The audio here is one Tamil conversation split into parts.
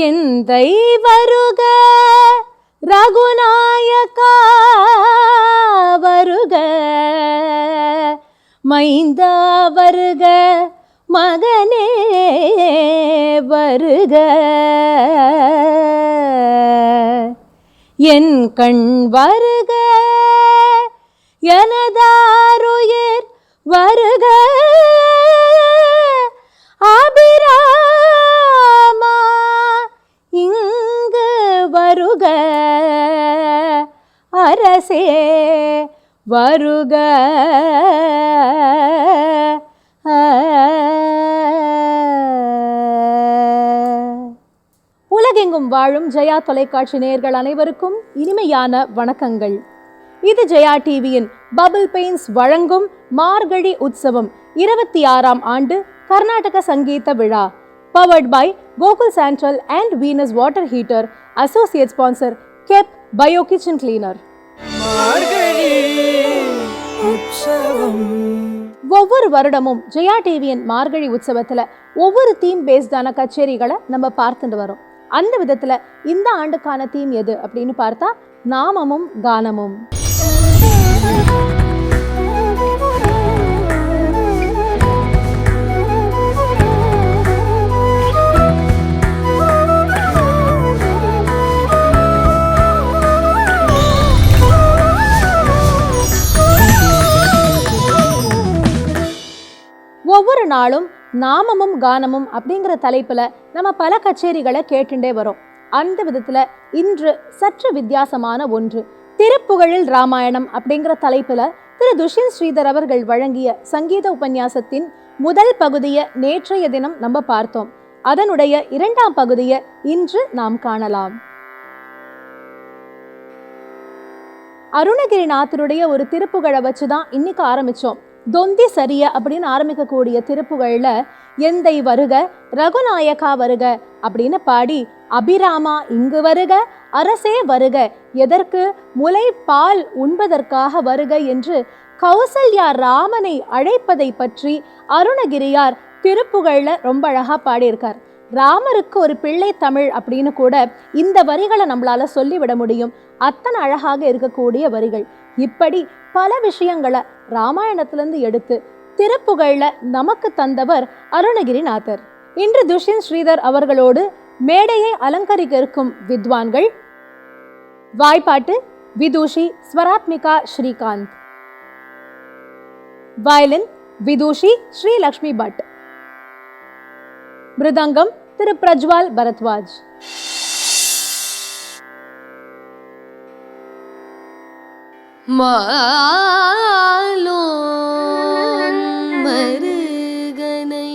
எந்தை வருக ரகுநாயகா வருக, மைந்தா வருக, மகனே வருக. என் கண் வருக, எனதாருயிர் வருக, அபிராமா இங்கு வருக, அரசே வருக. உலகெங்கும் வாழும் ஜெயா தொலைக்காட்சி நேயர்கள் அனைவருக்கும் இனிமையான வணக்கங்கள். இது ஜெயா டிவியின் பபிள் பெயிண்ட்ஸ் வழங்கும் மார்கழி உற்சவம் 26ஆம் ஆண்டு கர்நாடக சங்கீத விழா. Powered by Gokul sandal and Venus water heater. Associate sponsor Kep bio kitchen cleaner. ஒவ்வொரு வருடமும் ஜெயா டிவியின் மார்கழி உற்சவத்துல ஒவ்வொரு தீம் பேஸ்டான கச்சேரிகளை நம்ம பார்த்துட்டு வரோம். அந்த விதத்துல இந்த ஆண்டுக்கான தீம் எது அப்படின்னு பார்த்தா நாமமும் கானமும். ஒவ்வொரு நாளும் நாமமும் கானமும் அப்படிங்கிற தலைப்புல நம்ம பல கச்சேரிகளை கேட்டுட்டே வரோம். அந்த விதத்துல இன்று சற்று வித்தியாசமான ஒன்று, திருப்புகழில் ராமாயணம் அப்படிங்கிற தலைப்புல திரு துஷ்யந்த் ஸ்ரீதர் அவர்கள் வழங்கிய சங்கீத உபன்யாசத்தின் முதல் பகுதியை நேற்றைய தினம் நம்ம பார்த்தோம். அதனுடைய 2ஆம் பகுதியை இன்று நாம் காணலாம். அருணகிரிநாதருடைய ஒரு திருப்புகழை வச்சுதான் இன்னைக்கு ஆரம்பிச்சோம். தொந்தி சரிய அப்படின்னு ஆரம்பிக்கக்கூடிய திருப்புகழ்ல எந்தை வருக ரகுநாயகா வருக அப்படின்னு பாடி, அபிராமா இங்கு வருக, அரசே வருக, எதற்கு முலை பால் உண்பதற்காக வருக என்று கௌசல்யா ராமனை அழைப்பதை பற்றி அருணகிரியார் திருப்புகழ்ல ரொம்ப அழகா பாடியிருக்கார். ராமருக்கு ஒரு பிள்ளை தமிழ் அப்படின்னு கூட இந்த வரிகளை நம்மளால சொல்லிவிட முடியும். அத்தனை அழகாக இருக்கக்கூடிய வரிகள். இப்படி பல விஷயங்களை ராமாயணத்திலிருந்து எடுத்து திருப்புகழ்ல நமக்கு தந்தவர் அருணகிரிநாதர். இன்று துஷ்யந்த் ஸ்ரீதர் அவர்களோடு மேடையை அலங்கரிக்க இருக்கும் வித்வான்கள்: வாய்ப்பாட்டு விதூஷி ஸ்வராத்மிகா ஸ்ரீகாந்த், வயலின் விதூஷி ஸ்ரீ லக்ஷ்மி பட், மிருதங்கம் திரு பிரஜ்வால் பரத்வாஜ். மாலோ மருகனை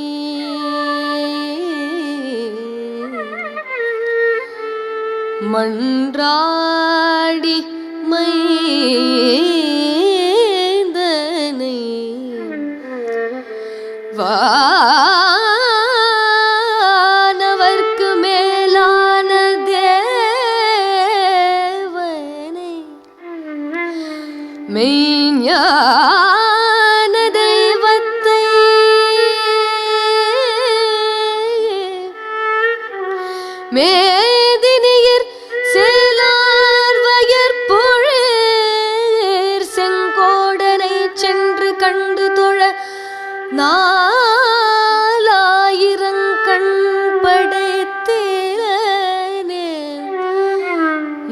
மன்றாடி மைந்தனை வானவர்க்கு மேலான தேவனை மெய்ஞான தெய்வத்தை மேதினியர் சேலார் வயற்பொழிற் செங்கோடனை சென்று கண்டு தொழ 4000 கண் படைத்திலனே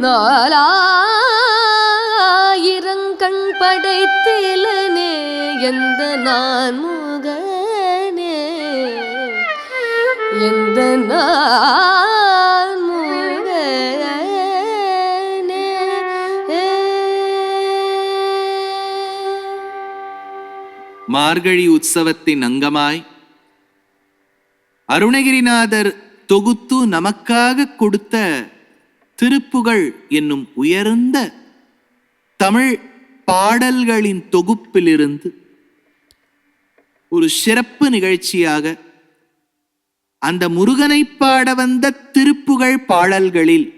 4000 கண் படைத்திலனே எந்த நான் முகனே எந்த நான் முகனே. மார்கழி உற்சவத்தின் அங்கமாய் அருணகிரிநாதர் தொகுத்து நமக்காக கொடுத்த திருப்புகழ் என்னும் உயர்ந்த தமிழ் பாடல்களின் தொகுப்பிலிருந்து ஒரு சிறப்பு நிகழ்ச்சியாக அந்த முருகனை பாட வந்த திருப்புகழ் பாடல்களில்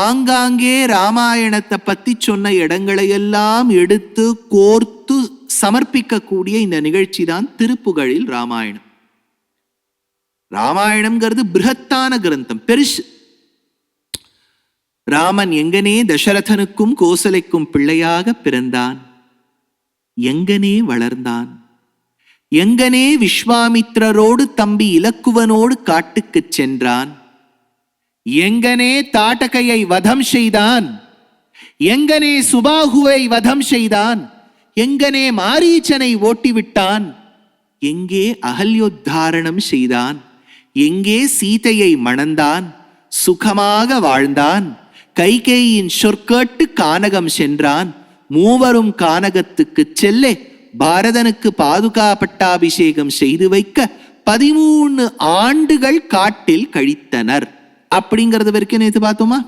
ஆங்காங்கே ராமாயணத்தை பத்தி சொன்ன இடங்களையெல்லாம் எடுத்து கோர்த்து சமர்ப்பிக்கக்கூடிய இந்த நிகழ்ச்சி தான் திருப்புகழில் ராமாயணம். ராமாயணம்ங்கிறது பிருஹத்தான கிரந்தம், பெருசு. ராமன் எங்கனே தசரதனுக்கும் கோசலைக்கும் பிள்ளையாக பிறந்தான், எங்கனே வளர்ந்தான், எங்கனே விஸ்வாமித்திரரோடு தம்பி இலக்குவனோடு காட்டுக்குச் சென்றான், எங்கனே தாட்டகையை வதம் செய்தான், எங்கனே சுபாகுவை வதம் செய்தான், எங்கனே மாரீச்சனை ஓட்டிவிட்டான், எங்கே அகல்யோத்தாரணம் செய்தான், எங்கே சீதையை மணந்தான், சுகமாக வாழ்ந்தான், கைகேயின் சொற்கேட்டு கானகம் சென்றான், மூவரும் கானகத்துக்கு செல்ல பாரதனுக்கு பாதுகா பட்டாபிஷேகம் செய்து வைக்க 13 ஆண்டுகள் காட்டில் கழித்தனர். அப்படிங்கிறது வரைக்கும் நேற்று பார்த்தோமா?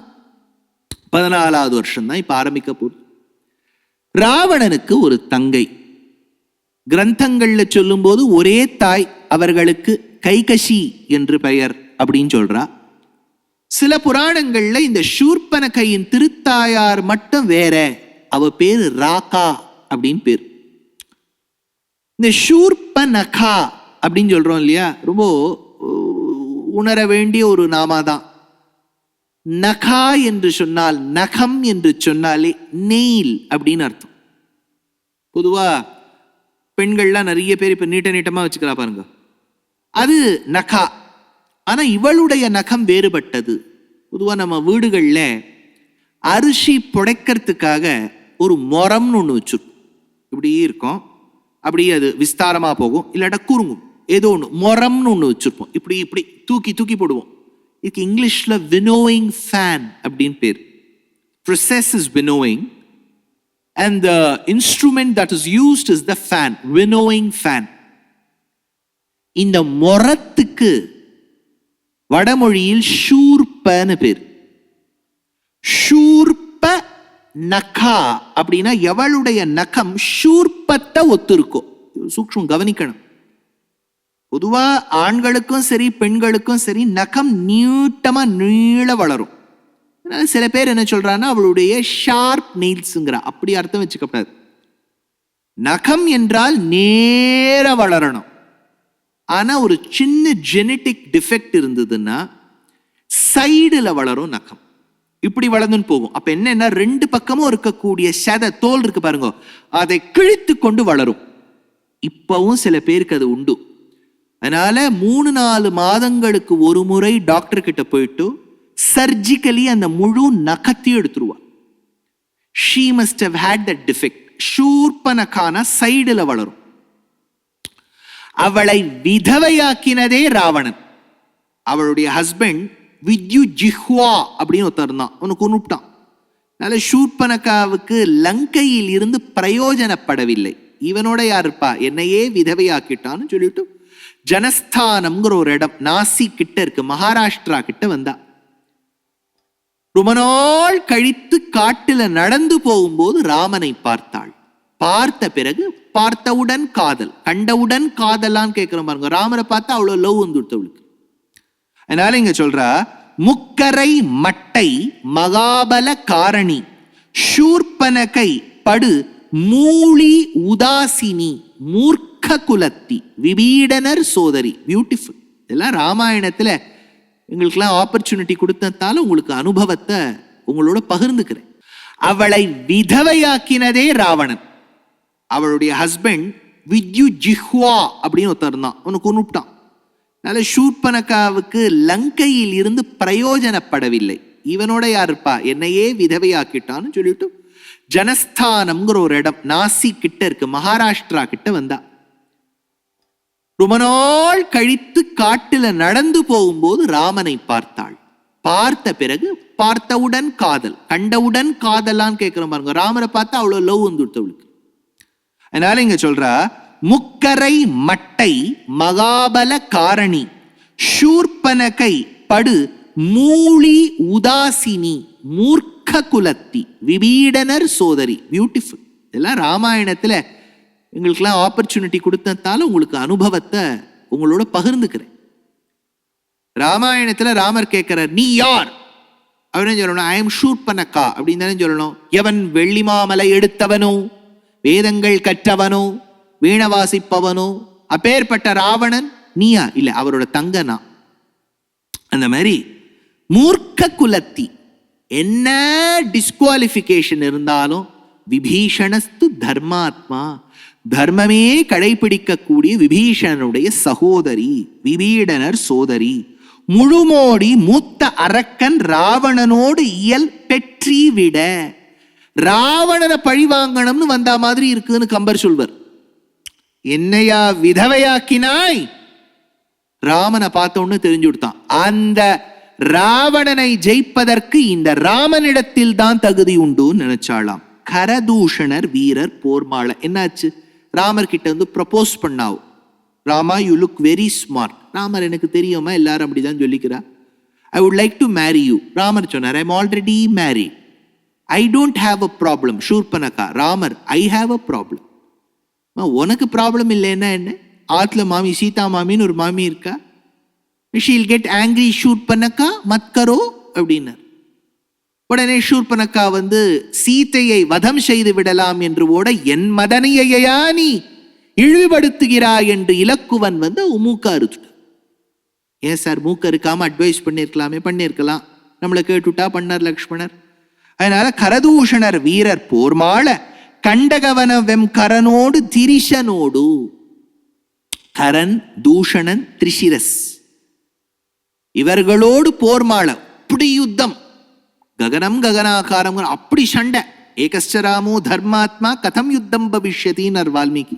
14வது வருஷம் தான் இப்ப ஆரம்பிக்க போகுது. ராவணனுக்கு ஒரு தங்கை. கிரந்தங்கள்ல சொல்லும் போது ஒரே தாய், அவர்களுக்கு கைகசி என்று பெயர் அப்படின்னு சொல்றா. சில புராணங்கள்ல இந்த சூர்பனகையின் திருத்தாயார் மட்டும் வேற, அவ பேரு ராகா அப்படின்னு பேர். இந்த சூர்பனகா அப்படின்னு சொல்றோம் இல்லையா, ரொம்ப உணர வேண்டிய ஒரு நாமாதான். நகா என்று சொன்னால், நகம் என்று சொன்னாலே நெயில் அப்படின்னு அர்த்தம். பொதுவா பெண்கள்லாம் நிறைய பேர் இப்ப நீட்ட நீட்டமா வச்சுக்கிறா பாருங்க, அது நகா. ஆனா இவளுடைய நகம் வேறுபட்டது. பொதுவா நம்ம வீடுகள்ல அரிசி புடைக்கிறதுக்காக ஒரு மொரம்னு ஒண்ணு வச்சிருக்கும். இப்படி இருக்கும், அப்படியே அது விஸ்தாரமா போகும், இல்லாட்டா குறுங்கும், ஏதோ ஒண்ணு மொரம்னு ஒண்ணு வச்சிருப்போம். இப்படி இப்படி தூக்கி தூக்கி போடுவோம். இதுக்கு இங்கிலீஷ்ல வினோயிங் ஃபேன் அப்படின்னு பேர். Process is winnowing and the instrument that is used is the fan, winnowing fan. இந்த மொரத்துக்கு வடமொழியில் ஷூர்பன்னு பேர். ஷூர்ப நகா அப்படின்னா எவளுடைய நகம் ஷூர்பத்தை ஒத்துருக்கும். சூக்ஷ்மம் கவனிக்கணும். பொதுவா ஆண்களுக்கும் சரி பெண்களுக்கும் சரி நகம் நீட்டமா நீள வளரும். சில பேர் என்ன சொல்றான்னா அவளுடைய ஷார்ப் நெயில்ஸ்ங்கிறா. அப்படி அர்த்தம் வச்சுக்கப்படாது. நகம் என்றால் நேர வளரணும். ஆனா ஒரு சின்ன ஜெனட்டிக் டிஃபெக்ட் இருந்ததுன்னா சைடுல வளரும் நகம், இப்படி வளர்ந்துன்னு போகும். அப்ப என்னன்னா 2 பக்கமும் இருக்கக்கூடிய சத தோல் இருக்கு பாருங்க, அதை கிழித்து கொண்டு வளரும். இப்பவும் சில பேருக்கு அது உண்டு. அதனால 3-4 மாதங்களுக்கு ஒரு முறை டாக்டர் கிட்ட போயிட்டு சர்ஜிக்கலி அந்த முழு நகத்தையும் எடுத்துருவா. She must have had that defect. ஷூர்பனகான சைடுல வளரும். அவளை விதவையாக்கினதே ராவணன். அவளுடைய ஹஸ்பண்ட் வித்யு ஜிஹ்வா அப்படின்னு ஒருத்தர் இருந்தான், அவனை கொன்னுட்டான். அதனால ஷூர்பனகாவுக்கு லங்கையில் இருந்து பிரயோஜனப்படவில்லை. இவனோட யார் இருப்பா, என்னையே விதவையாக்கிட்டான்னு சொல்லிட்டு ஜனஸ்தானம்ங்கிற ஒரு இடம் நாசி கிட்ட இருக்கு, மகாராஷ்டிரா கிட்ட வந்தா. ரொம்ப நாள் கழித்து காட்டுல நடந்து போகும்போது ராமனை பார்த்தாள். பார்த்த பிறகு பார்த்தவுடன் காதல், கண்டவுடன் காதலான்னு கேட்கிறோம் பாருங்க. ராமரை பார்த்தா அவ்வளவு லவ் வந்துடுத்து அவளுக்கு. அதனால இங்க சொல்றா, முக்கரை மட்டை மகாபல காரணி ஷூர்பனகை படு மூளி உதாசினி மூர்க்க குலத்தி விபீடனர் சோதரி. பியூட்டிஃபுல். இதெல்லாம் ராமாயணத்துல எங்களுக்கெல்லாம் ஆப்பர்ச்சுனிட்டி கொடுத்ததால உங்களுக்கு அனுபவத்தை உங்களோட பகிர்ந்துக்கிறேன். அவளை விதவையாக்கினதே ராவணன். அவளுடைய ஹஸ்பண்ட் வித்யு ஜிஹ்வா அப்படின்னு ஒருத்தர் இருந்தான், அவனை கொன்னுட்டான். அதனால ஷூர்பனகாவுக்கு லங்கையில் இருந்து பிரயோஜனப்படவில்லை. இவனோட யார் இருப்பா, என்னையே விதவையாக்கிட்டான்னு சொல்லிட்டு ஜனஸ்தானம்ங்கிற ஒரு இடம் நாசி கிட்ட இருக்கு, மகாராஷ்டிரா கிட்ட வந்தா. ரொம்ப நாள் கழித்து காட்டுல நடந்து போகும்போது ராமனை பார்த்தாள். பார்த்த பிறகு பார்த்தவுடன் காதல், கண்டவுடன் காதலான்னு கேட்கிறோம் பாருங்க. ராமரை பார்த்தா அவ்வளவு லவ் வந்துடுத்து அவளுக்கு. அதனால இங்க சொல்றா, முக்கரை மட்டை மகாபல காரணி ஷூர்பனகை படு மூளி உதாசினி மூர்க்க குலத்தி விபீடனர் சோதரி. பியூட்டிஃபுல். இதெல்லாம் ராமாயணத்துல எங்களுக்கெல்லாம் ஆப்பர்ச்சுனிட்டி கொடுத்ததால உங்களுக்கு அனுபவத்தை உங்களோட பகிர்ந்துக்கிறேன். ராமாயணத்துல ராமர் கேட்கிறார், நீ யார் அப்படின்னு சொல்லணும். ஐ எம் ஷூர்பனகா அப்படின்னு தானே சொல்லணும். எவன் வெள்ளி மாமலை எடுத்தவனோ, வேதங்கள் கற்றவனோ, வீணவாசிப்பவனோ, அப்பேற்பட்ட ராவணன் நீயா? இல்ல, அவரோட தங்கனா. அந்த மாதிரி மூர்க்க குலத்தி என்ன டிஸ்குவாலிஃபிகேஷன் இருந்தாலும் விபீஷணஸ்து தர்மாத்மா, தர்மமே கடைபிடிக்கக்கூடிய விபீஷணனுடைய சகோதரி, விபீடனர் சோதரி, முழுமோடி மூத்த அரக்கன் ராவணனோடு இயல் பெற்றி விட. ராவணனை பழி வாங்கணும்னு வந்த மாதிரி இருக்குன்னு கம்பர் சொல்வர். என்னையா விதவையாக்கினாய்? ராமனை பார்த்தோன்னு தெரிஞ்சு கொடுத்தான். அந்த ராவணனை ஜெயிப்பதற்கு இந்த ராமனிடத்தில் தான் தகுதி உண்டு நினைச்சாளாம். கரதூஷணர் வீரர் போர்மாள. என்னாச்சு? ராமர் கிட்ட வந்து ப்ரப்போஸ் பண்ணாவோ, Rama you look very smart. Ramar எனக்கு தெரியுமா, எல்லாரும் அப்படிதான் சொல்லிக்கிறா. I would like to marry you. Ramar சொன்னார், I am already married, I don't have a problem. Shurpanakha, Ramar, I have a problem. உனக்கு ப்ராப்ளம் இல்லைன்னா என்ன? ஆத்துல மாமி சீதா மாமின்னு ஒரு மாமி இருக்கா. ஷீல் கெட் ஆங்கிரி ஷூர்பனகா மத் கரோ அப்படின்னார். உடனே ஷூர்பனகா வந்து சீதையை வதம் செய்து விடலாம் என்று ஓட, என் மதனையா நீ இழிவுபடுத்துகிறாய் என்று இலக்குவன் வந்து மூக்க அறுத்துட்டான். ஏன் சார் மூக்க இருக்காம அட்வைஸ் பண்ணிருக்கலாமே? பண்ணிருக்கலாம், நம்மளை கேட்டுட்டா பண்ணார் லக்ஷ்மணர். அதனால கரதூஷணர் வீரர் போர்மாள கண்டகவன வெம் கரனோடு திரிஷனோடு. கரன், தூஷணன், திரிசிரஸ் இவர்களோடு போர்மாள. அப்படி யுத்தம், ககனம் ககனாகாரம், அப்படி சண்டை. ஏகஸ்சராமோ தர்மாத்மா கதம் யுத்தம் பவிஷ்யத்தினர் வால்மீகி.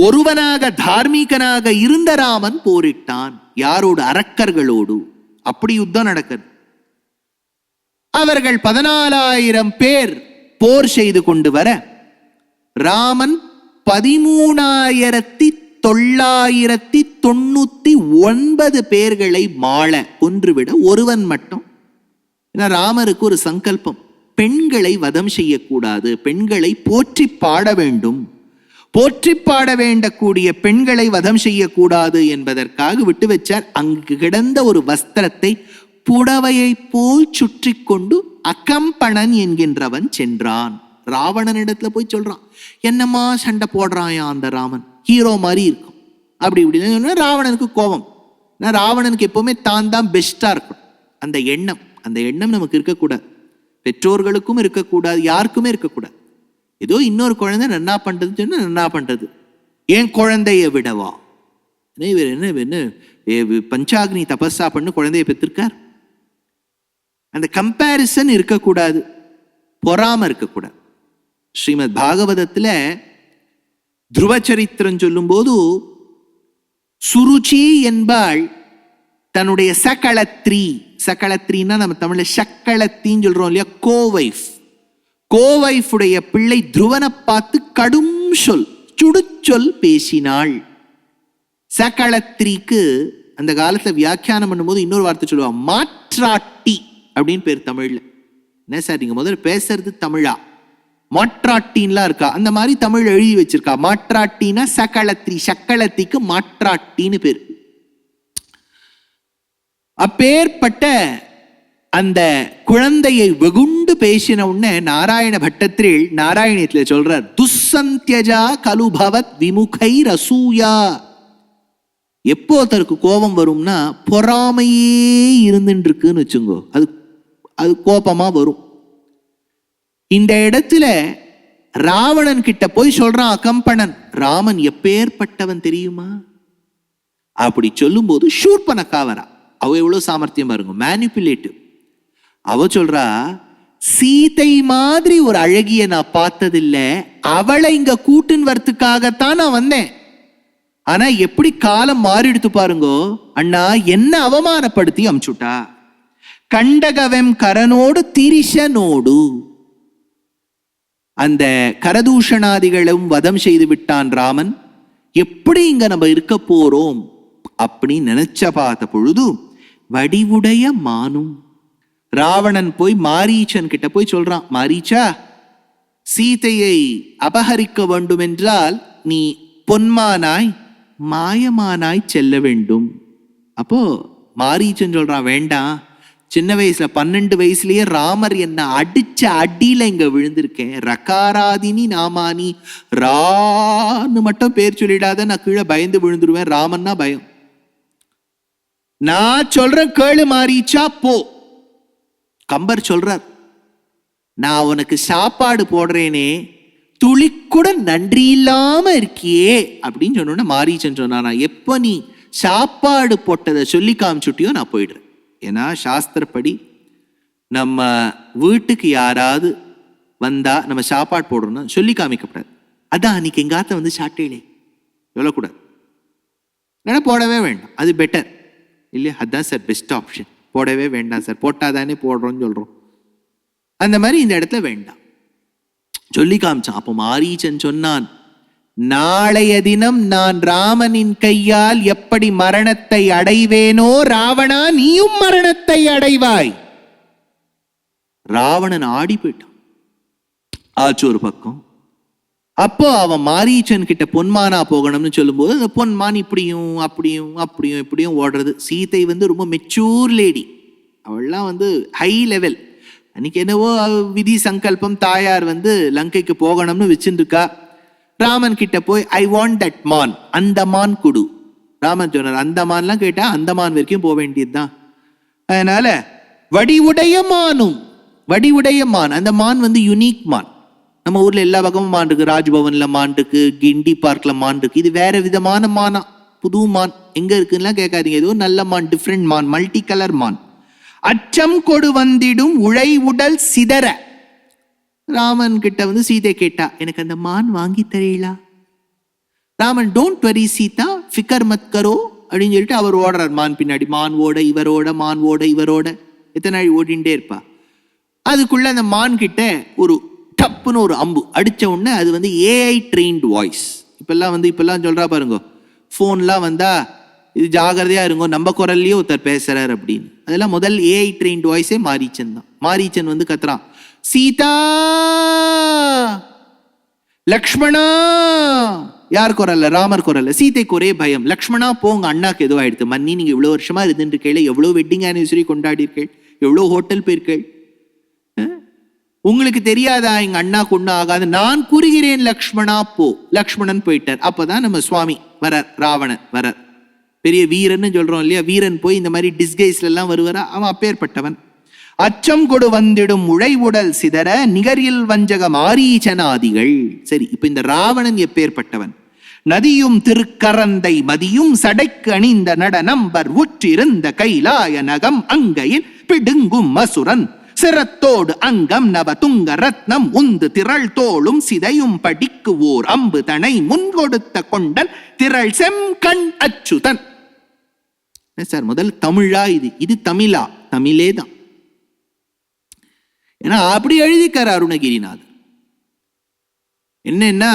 ஒருவனாக தார்மீகனாக இருந்த ராமன் போரிட்டான். யாரோடு? அரக்கர்களோடு. அப்படி யுத்தம் நடக்குது. அவர்கள் 14,000 பேர் போர் செய்து கொண்டு வர, ராமன் 13,999 பேர்களை மாள கொன்றுவிட ஒருவன் மட்டும். ராமருக்கு ஒரு சங்கல்பம், பெண்களை வதம் செய்யக்கூடாது, பெண்களை போற்றி பாட வேண்டும், போற்றி பாட வேண்டக்கூடிய பெண்களை வதம் செய்யக்கூடாது என்பதற்காக விட்டு வச்சார். அங்கு கிடந்த ஒரு வஸ்திரத்தை புடவையை போல் சுற்றி கொண்டு அகம்பணன் என்கின்றவன் சென்றான். ராவணனிடத்துல போய் சொல்றான், என்னமா சண்டை போடுறாயா அந்த ராமன், ஹீரோ மாதிரி இருக்கும் அப்படி இப்படின்னு. ராவணனுக்கு கோபம். ராவணனுக்கு எப்பவுமே தான் தான் பெஸ்டா இருக்கும். அந்த எண்ணம், அந்த எண்ணம் நமக்கு இருக்கக்கூடாது. பெற்றோர்களுக்கும் இருக்கக்கூடாது, யாருக்குமே இருக்கக்கூடாது. ஏதோ இன்னொரு குழந்தை நன்னா பண்றதுன்னு சொன்னா நன்னா பண்றது, ஏன் குழந்தைய விடவா? இவர் என்ன பஞ்சாக்னி தபஸா பண்ணு குழந்தைய பெற்றிருக்கார். அந்த கம்பேரிசன் இருக்கக்கூடாது, பொறாம இருக்கக்கூடாது. ஸ்ரீமத் பாகவதத்துல துருவ சரித்திரம் சொல்லும் போது சுருச்சி என்பாள் தன்னுடைய சகளத்ரி, சகளத்ரின்னா நம்ம தமிழ்ல சக்களத்தின்னு சொல்றோம் இல்லையா, கோவைஃப். கோவைஃபுடைய பிள்ளை துருவனை பார்த்து கடும் சொல், சுடுச்சொல் பேசினாள். சகளத்ரிக்கு அந்த காலத்துல வியாக்கியானம் பண்ணும்போது இன்னொரு வார்த்தை சொல்லுவா, மாற்றாட்டி அப்படின்னு பேர் தமிழ்ல. என்ன சார் நீங்க முதல்ல பேசுறது தமிழா? மாற்றாட்டின்லாம் இருக்கா? அந்த மாதிரி தமிழ் எழுதி வச்சிருக்கா. மாற்றாட்டினா சகளத்ரி, சக்களத்திக்கு மாற்றாட்டின்னு பேர். அப்பேற்பட்ட அந்த குழந்தையை வெகுண்டு பேசின உடனே நாராயண பட்டத்திரில் நாராயணத்துல சொல்றார், துஸ்ஸந்தியஜா கலுபவத் விமுகை ரசூயா. எப்போ ஒருத்தருக்கு கோபம் வரும்னா பொறாமையே இருந்துட்டு இருக்குன்னு வச்சுங்கோ, அது கோபமா வரும். இந்த இடத்துல ராவணன் கிட்ட போய் சொல்றான் அகம்பணன், ராமன் எப்பேற்பட்டவன் தெரியுமா? அப்படி சொல்லும் போது ஷூர்பனகா வரா. அவ எவ்வளவு சாமர்த்தியம் பாருங்க, மேனிபுலேட்டிவ். அவ சொல்றா, சீதை மாதிரி ஒரு அழகிய நான் பார்த்ததில்லை, அவளை இங்க கூட்டுன்னு வரத்துக்காகத்தான் நான் வந்தேன். ஆனா எப்படி காலம் மாறிடுத்து பாருங்கோ அண்ணா, என்ன அவமானப்படுத்தி அமுச்சுட்டா. கண்டகவெம் கரனோடு திரிஷனோடு, அந்த கரதூஷணாதிகளும் வதம் செய்து விட்டான் ராமன். எப்படி இங்க நம்ம இருக்க போறோம் அப்படின்னு நினைச்ச பார்த்த பொழுது வடிவுடைய மானும். ராவணன் போய் மாரீச்சன் கிட்ட போய் சொல்றான், மாரீச்சா, சீதையை அபகரிக்க வேண்டும் என்றால் நீ பொன்மானாய் மாயமானாய் செல்ல வேண்டும். அப்போ மாரீச்சன் சொல்றான், வேண்டாம், சின்ன வயசுல 12 வயசுலயே ராமர் என்ன அடிச்ச அடியில இங்க விழுந்திருக்கேன். ரகாராதினி நாமானி, ரான்னு மட்டும் பேர் சொல்லிடாத, நான் கீழே பயந்து விழுந்துருவேன். ராமன்னா பயம். நான் சொல்றேன் கேளு மாரீச்சா போ. கம்பர் சொல்றார், நான் உனக்கு சாப்பாடு போடுறேனே துளி கூட நன்றி இல்லாம இருக்கியே அப்படின்னு சொன்னோன்னா மாரீச்சன் சொன்னா, எப்போ நீ சாப்பாடு போட்டதை சொல்லி காமிச்சுட்டியோ நான் போயிடுறேன். ஏன்னா சாஸ்திரப்படி நம்ம வீட்டுக்கு யாராவது வந்தா நம்ம சாப்பாடு போடுறோம்னா சொல்லி காமிக்கப்படாது. அதான் அன்னைக்கு எங்காத்த வந்து சாட்டையிலே சொல்லக்கூடாது, இல்லைன்னா போடவே வேண்டாம், அது பெட்டர் இல்லையா? அதுதான் சார் பெஸ்ட் ஆப்ஷன். போடவே வேண்டாம் சார், போட்டாதானே போடுறோம்னு சொல்றோம். அந்த மாதிரி இந்த இடத்துல வேண்டாம், சொல்லி காமிச்சான். அப்போ மாரீச்சன் சொன்னான், நாளைய தினம் நான் ராமனின் கையால் எப்படி மரணத்தை அடைவேனோ ராவணா நீயும் மரணத்தை அடைவாய். ராவணன் ஆடி போயிட்டான். ஆச்சு ஒரு பக்கம். அப்போ அவன் மாரீச்சன் கிட்ட பொன்மானா போகணும்னு சொல்லும்போது அந்த பொன்மான் இப்படியும் அப்படியும் அப்படியும் இப்படியும் ஓடுறது. சீதை வந்து ரொம்ப மெச்சூர் லேடி, அவள்லாம் வந்து ஹை லெவல். அன்னைக்கு என்னவோ விதி சங்கல்பம், தாயார் வந்து லங்கைக்கு போகணும்னு வச்சுட்டு இருக்கா. ராமன் கிட்ட போய் ஐ வாண்ட் தட் மான், அந்த மான் குடு. ராமன் சொன்னார், அந்த மான்லாம் கேட்டா அந்த மான் வரைக்கும் போக வேண்டியதுதான். அதனால வடிவுடைய மானும், வடிவுடைய மான், அந்த மான் வந்து யுனிக் மான். நம்ம ஊர்ல எல்லா பக்கமும் மான் இருக்கு, ராஜ்பவன்ல மான் இருக்கு, கிண்டி பார்க்ல மான் இருக்கு. இது வேற விதமான மானா, புது மான். எங்க இருக்குன்னா கேட்காதீங்க, ஏதோ நல்ல மான், டிஃப்ரெண்ட் மான், மல்டி கலர் மான். அச்சம் கொடு வந்திடும் உழை உடல் சிதற. ராமன் கிட்ட வந்து சீதை கேட்டா, எனக்கு அந்த மான் வாங்கி தரீங்களா? Raman, don't worry Sita, figure மத் கரோ அப்படின்னு சொல்லிட்டு அவர் ஓடுறார் மான் பின்னாடி. மான் ஓட இவரோட, மான் ஓட இவரோட, எத்தனை நாள் ஓடிண்டே இருப்பா. அதுக்குள்ள அந்த மான் கிட்ட ஒரு டப்புன்னு ஒரு அம்பு அடிச்ச உடனே அது வந்து ஏஐ ட்ரெயின்ட் வாய்ஸ். இப்பெல்லாம் சொல்றா பாருங்க, ஃபோன்லாம் வந்தா இது ஜாகிரதையா இருங்கோ, நம்ம குரல்லையே ஒருத்தர் பேசுறாரு அப்படின்னு. அதெல்லாம் முதல் ஏஐ ட்ரெயின்ட் வாய்ஸே மாரீச்சன் தான். மாரீச்சன் வந்து கத்துறான், சீதா லக்ஷ்மணா. யார் குரல்ல? ராமர் குரல்ல. சீதைக்கு ஒரே பயம், லக்ஷ்மணா போங்க, அண்ணாக்கு எதுவும் ஆயிடுது. மன்னி நீங்க இவ்வளவு வருஷமா இருந்துட்டு இருக்கீங்க, எவ்வளவு வெட்டிங் ஆனிவர்சரி கொண்டாடி இருக்கீங்க, எவ்வளவு ஹோட்டல் போயிருக்கீங்க, உங்களுக்கு தெரியாதா எங்க அண்ணா கொண்டு ஆகாது, நான் கூறுகிறேன் லக்ஷ்மணா போ. லக்ஷ்மணன் போயிட்டார். அப்பதான் நம்ம சுவாமி வரார், ராவணன் வரார். பெரிய வீரன் சொல்றோம் இல்லையா, வீரன் போய் இந்த மாதிரி டிஸ்கைஸ்ல எல்லாம் வருவாரா, அவன் அப்பேற்பட்டவன். அச்சம் கொடு வந்திடும் உழை உடல் சிதற நிகரில் வஞ்சக மாரீச்சனாதிகள். சரி, இப்ப இந்த ராவணன் எப்பேற்பட்டவன்? நதியும் திருக்கரந்தை மதியும் சடைக்கு அணிந்த நடனம்பர் உற்றிருந்த கைலாய நகம் அங்கையில் பிடுங்கும் மசுரன் சிரத்தோடு அங்கம் நவ துங்க ரத்னம் உந்து திரள் தோளும் சிதையும் படிக்கு ஓர் அம்பு தனை முன்கொடுத்த கொண்டன் திரள் செம்கண் அச்சுதன். சார் முதல் தமிழா இது? இது தமிழா? தமிழே தான். ஏன்னா அப்படி எழுதிக்கார் அருணகிரிநாதர். என்னன்னா,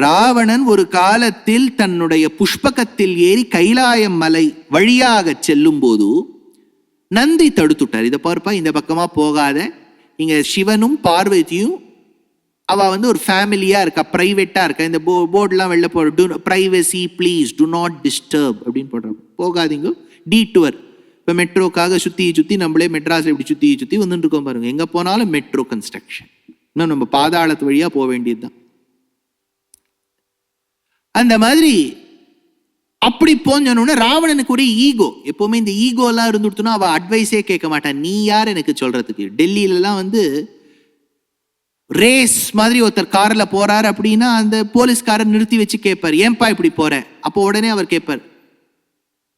ராவணன் ஒரு காலத்தில் தன்னுடைய புஷ்பகத்தில் ஏறி கைலாயம் மலை வழியாக செல்லும் போது நந்தி தடுத்துட்டார். இதை பார்ப்பா, இந்த பக்கமா போகாத, இங்க சிவனும் பார்வதியும் அவ வந்து ஒரு ஃபேமிலியா இருக்கா, பிரைவேட்டா இருக்கா. இந்த போர்டுலாம் வெளில போடு, privacy please to not disturb அப்படின்னு போடுறாங்க. போகாதீங்க, டீட்டுவர். இப்போ மெட்ரோக்காக சுற்றி நம்மளே மெட்ராஸில் இப்படி சுற்றி வந்துட்டு இருக்கோம் பாருங்க. எங்கே போனாலும் மெட்ரோ கன்ஸ்ட்ரக்ஷன். இன்னும் நம்ம பாதாளத்து வழியாக போக வேண்டியது தான். அந்த மாதிரி அப்படி போஞ்சோன்னு ராவணனுக்கு ஒரு ஈகோ. எப்பவுமே இந்த ஈகோலாம் இருந்துடுத்துனா அவள் அட்வைஸே கேட்க மாட்டான். நீ யார் எனக்கு சொல்றதுக்கு? டெல்லியிலலாம் வந்து ரேஸ் மாதிரி ஒருத்தர் காரில் போறாரு அப்படின்னா அந்த போலீஸ்காரர் நிறுத்தி வச்சு கேட்பார், ஏன்பா இப்படி போற? அப்போ உடனே அவர் கேட்பார்,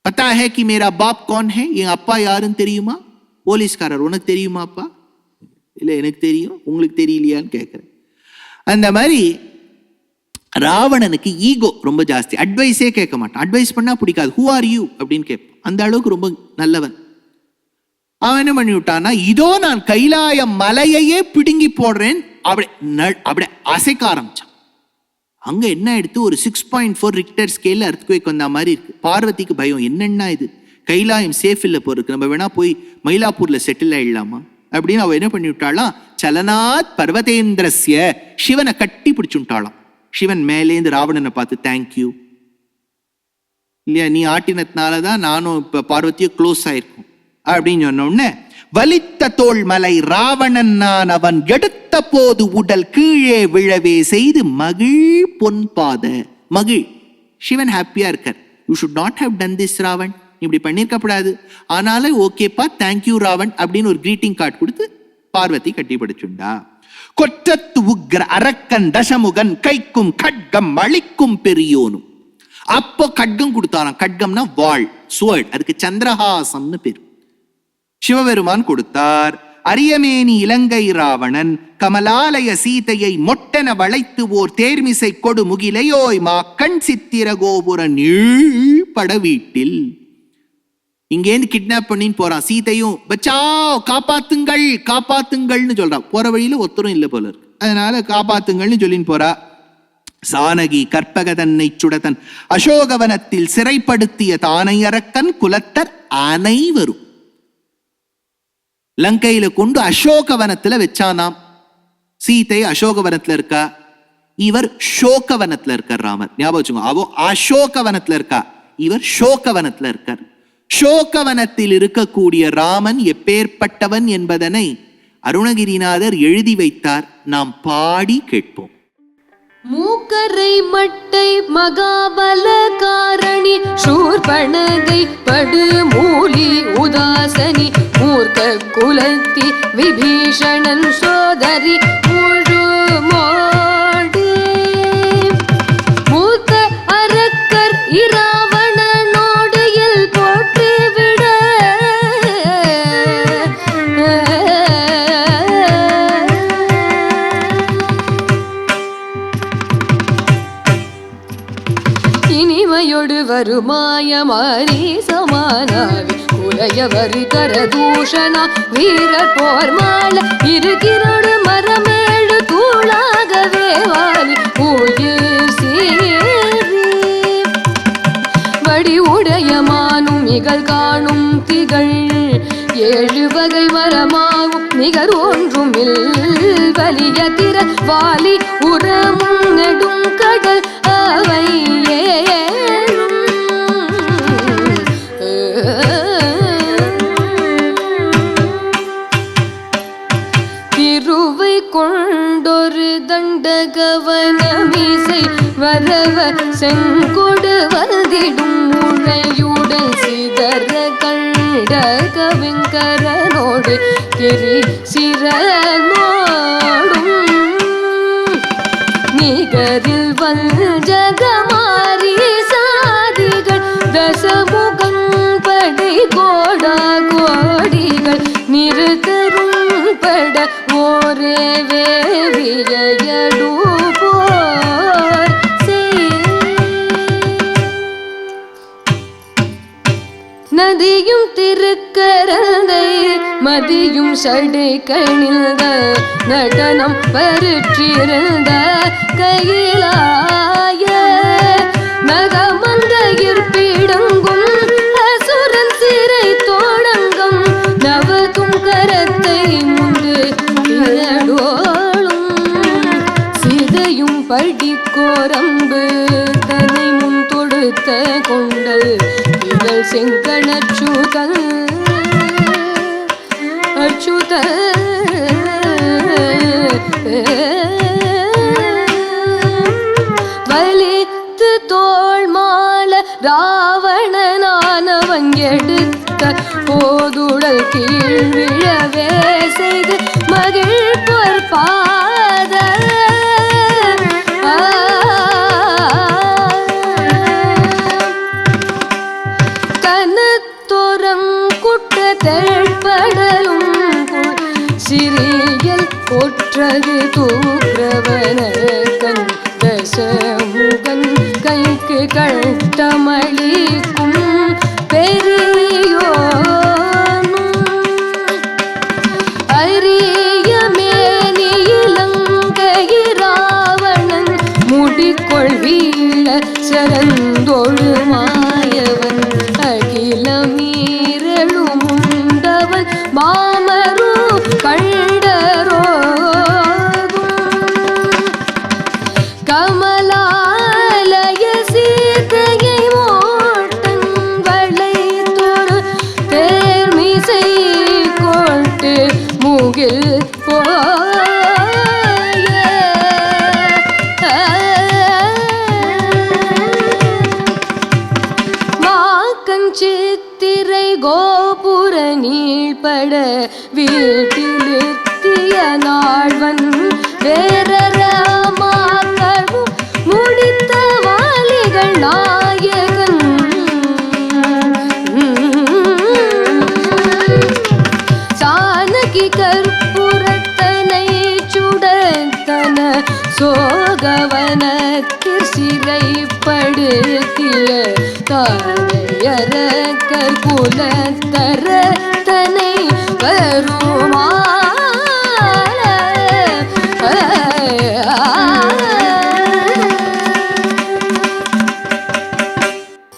பத்தா ஹே கி மேரா பாப் கौन है? என் அப்பா யாருன்னு தெரியுமா? போலீஸ்காரர், உனக்கு தெரியுமா அப்பா? இல்லை எனக்கு தெரியும், உங்களுக்கு தெரியலையான்னு கேட்குறேன். அந்த மாதிரி ராவணனுக்கு ஈகோ ரொம்ப ஜாஸ்தி. அட்வைஸே கேட்க மாட்டான். அட்வைஸ் பண்ணா பிடிக்காது. ஹூ ஆர் யூ அப்படின்னு கேட்பான். அந்த அளவுக்கு ரொம்ப நல்லவன். அவன் என்ன பண்ணி விட்டான்னா, இதோ நான் கைலாய மலையையே பிடுங்கி போடுறேன் அப்படியே அசைக்க ஆரம்பிச்சான். அங்க என்ன எடுத்து ஒரு 6.4 ரிக்டர் ஸ்கேல்ல எர்த்குவேக் வந்த மாதிரி இருக்கு. பார்வதிக்கு பயம், என்னன்னா இது கைலாயம் சேஃப் இல்லை போருக்கு, நம்ம வேணா போய் மயிலாப்பூர்ல செட்டில் ஆயிடலாமா அப்படின்னு அவ என்ன பண்ணி விட்டாலாம், சலனாத் பர்வதேந்திரஸ்ய, சிவனை கட்டி பிடிச்சுட்டாளாம். சிவன் மேலேந்து ராவணனை பார்த்து தேங்க்யூ இல்லையா, நீ ஆட்டினத்தினாலதான் நானும் இப்ப பார்வதியும் க்ளோஸ் ஆயிருக்கும் அப்படின்னு சொன்ன உடனே, வலித்த தோல் மலை ராவணன் நான் அவன் எடுத்த போது உடல் கீழே விழவே செய்து மகிழ் பொன் பாத. மகிழ், சிவன் ஹாப்பியா இருக்கார். You should not have done this Ravan, இப்படி பண்ணிருக்கப்படாது, ஆனாலும் ஓகேப்பா தேங்க்யூ ராவன் அப்படின்னு ஒரு கிரீட்டிங் கார்டு கொடுத்து பார்வதி கட்டி பிடிச்சுண்டா. கொற்றத்து உக்ர அரக்கன் தசமுகன் கைக்கும் கட்கம் அழிக்கும் பெரியோனும். அப்போ கட்கம் கொடுத்தாராம். கட்கம்னா வாள், ஸ்வர்ட். அதுக்கு சந்திரஹாசம்னு பேர். சிவபெருமான் கொடுத்தார். அரியமேனி இலங்கை ராவணன் கமலாலய சீதையை மொட்டென வளைத்து ஓர் தேர்மிசை கொடு முகிலையோய் மா கண் சித்திர கோபுர நீழ்பட வீட்டில். இங்கேருந்து கிட்னாப் பண்ணின்னு போறான். சீதையும் பச்சாவ் காப்பாத்துங்கள் காப்பாத்துங்கள்னு சொல்றான். போற வழியில ஒத்தரும் இல்லை போல இருக்கு, அதனால காப்பாத்துங்கள்னு சொல்லின்னு போறா. சானகி கற்பக தன்னை சுடதன் அசோகவனத்தில் சிறைப்படுத்திய தானையரக்கன் குலத்தர் அனைவரும் லங்கையில கொண்டு அசோகவனத்துல வச்சானாம். சீதை அசோகவனத்துல இருக்கா, இவர் சோகவனத்துல இருக்கார். ராமர் ஞாபகம் வச்சுக்கோங்க. அவோ அசோகவனத்துல இருக்கா, இவர் சோகவனத்துல இருக்கார். சோகவனத்தில் இருக்கக்கூடிய ராமன் எப்பேற்பட்டவன் என்பதனை அருணகிரிநாதர் எழுதி வைத்தார். நாம் பாடி கேட்போம். மூக்கரை மட்டை மகாபல காரணி சூர்பணகை படு மூலி உதாசனி மூர்க்க குலத்தி விபீஷணன் சோதரி முழு மோடி மூத்த அரக்கர் இராவணனோடு எல் போற்றி விட இனிமையொடு வருமாய மாரி சமானாவி குலையவரு கரதூஷணா வீரர் போர் மால இருகிரோடு மரமேடு தூளாகவே வாலி உயிர் சீரி வடி உடையமானும் இகழ் காணும் திகழ் ஏழு வகை மரமாகும் நிகர் ஒன்றும் வலிய திற வாலி உரமும் நெடும் கடல் அவை திருவை கொண்டொரு தண்டகவனமிசை வரவ செங்கொடு வந்திடும் முழையுடன் சிதற கண்ட கவிங்கரனோடு திரி சிறனோடும் நிகரில் வஞ்சகமாரி சாதிகள் தசமுகன் படை கோடா கோடிகள் நிறுத்தரும் பட ஓரே வேவியடு போர் நதியும் திருக்கரந்தை மதியும் சடை கணிந்த நடனம் பருற்றிருந்த கையிலாய நகமந்தையிற் பிடங்கும் அசுரன் சிறை தோடங்கம் நவதும் கரத்தை முந்து இடோளும் சிதையும் படிக்கோரம்பு தனை முன் தொடுத்த கொண்டல் இதழ் செங்கணச்சுதல் அச்சுத வலித்து தோள் மால ராவணனானவன் எடுத்த போதுடல் கீழ் விழவே செய்து மகிழ்ப்பர் பாத கனத்தோரம் குட்ட தேழ்படலும் சிறியல் கொற்றது தூற்றவன கண் தசமுகன் கைக்கு கட்டமளிக்கும் பெரியோனும் அரியமேனி இலங்கை ராவணன் முடிக்கொள் வீழ சரந்தொழு மாயவன் அகிலமீரழும் உண்டவன் மாமரு கண்டரோ கமலாலய சீதையை ஓட்டன் வளைத்தொரு தேர்மிசை கொண்டு முகில் மாக்கஞ்சித் வீட்டிலிருத்திய நாள்வன் வேரரமாக்களும் முடித்த வாலிகள் நாயகன் சானகி கற்பூரத்தனை சுடத்தன சோகவனத்தில் சிறைப்படுத்திய தாயர கற்புலத்தர தனை வருமால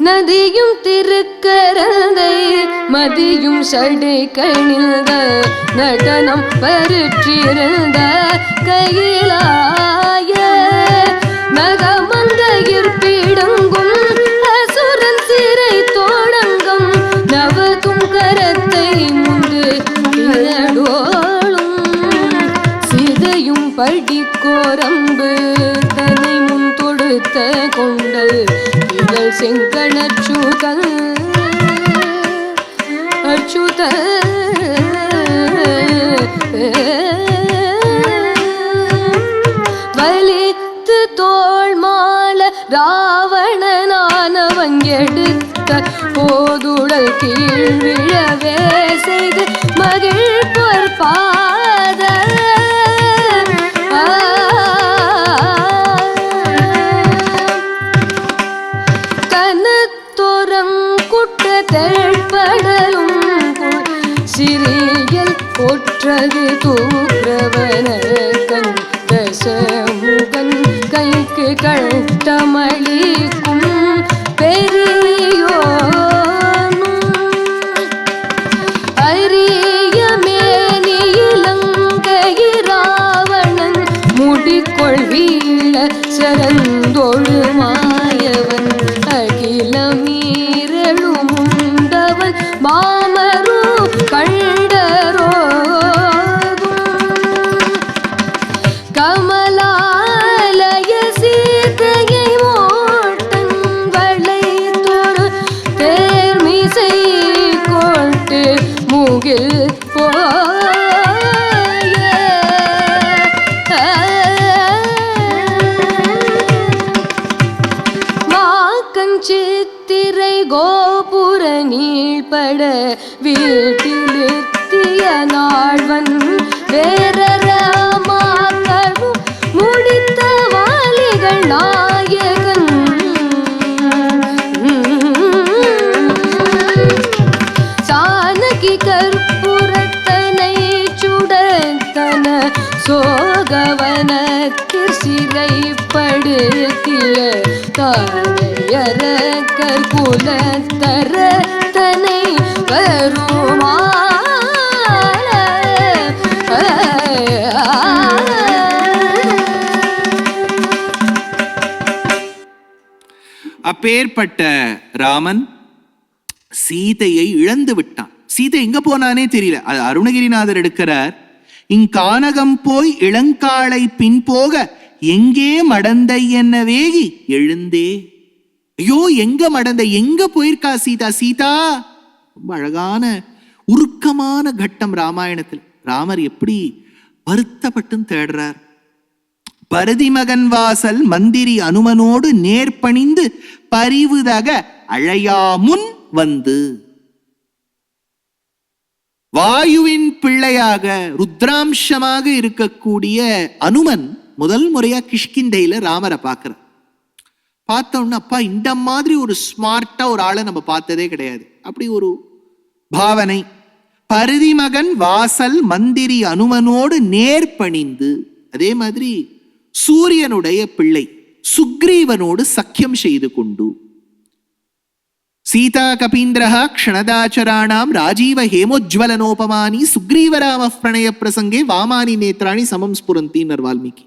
நதியும் திருக்கரந்தை மதியும் சடை கணிந்த நடனம் பருற்றிருந்த கையிலாய நகமந்தையிற் பிடுங்கும் அசுரன் சிறை தோடங்கம் நவதும் கரத்தை முந்து இடோளும் சிதையும் படிக்கோரம்பு தன்னை முன் தொடுத்த கொண்டல் இதழ் செங்கணச்சுதல் அச்சுத வலித்து தோள் மால ராவணனானவன் எடுத்த போதுடல் கீழ் விழவே செய்து மகிழ் பொற்பாத கனத்தோரம் குட்ட தெழ்படலும் சிறியல் போற்றது தூற்றவன கண் தசமுகன் கைக்கு கட்டமளிக்கும் பெரியோனும் அரிய மேனியிலங்கையிராவணன் முடிக்கொள் வீழ சரந்தொழுமாயவன் அகிலமீரலும் உண்டவன் மாமரு கண்டரோகும் கமலாலய சீதையை ஓட்டன் வளை தொடு தேர்மிசை கொண்டு முகில் சித்திரை கோபுர நீள்பட வீட்டிலிருத்திய நாள்வன் வேரரமாக்களும் முடித்த வாலிகள் நாயகன் சானகி கற்பூரத்தனை சுடத்தன சோகவனத்தில் சிறைப்படுத்திய தாயர கற்புலத்தர தனை வருமால அப்பேற்பட்ட ராமன் சீதையை இழந்து விட்டான். சீதை எங்க போனானே தெரியல. அது அருணகிரிநாதர் எடுக்கிறார். இங்கானகம் போய் இளங்காளை பின் போக எங்கே மடந்தை என்ன வேகி எழுந்தே. ஐயோ, எங்க மடந்தை, எங்க போயிருக்கா சீதா? சீதா ரொம்ப அழகான உருக்கமான கட்டம் ராமாயணத்தில். ராமர் எப்படி வருத்தப்பட்டும் தேடுறார். பரதி மகன் வாசல் மந்திரி அனுமனோடு நேர்பணிந்து பரிவுதக அழையாமுன் வந்து. வாயுவின் பிள்ளையாக ருத்ராம்சமாக இருக்கக்கூடிய அனுமன் முதல் முறையா கிஷ்கிந்தையில ராமரை பார்க்கிறார். பார்த்தோம்னா, அப்பா இந்த மாதிரி ஒரு ஸ்மார்ட்டா ஒரு ஆளை நம்ம பார்த்ததே கிடையாது. அப்படி ஒரு பாவனை. பரதி மகன் வாசல் மந்திரி அனுமனோடு நேர்பணிந்து, அதே மாதிரி சூரியனுடைய பிள்ளை சுக்ரீவனோடு சக்கியம் செய்து கொண்டு, சீதா கபீந்திரஹ க்ஷணதாச்சராணாம் ராஜீவ ஹேமோஜ்வலனோபமானி சுக்ரீவராம பிரணய பிரசங்கே வாமானி நேத்ராணி சமம் ஸ்புரந்தின்னர் வால்மீகி.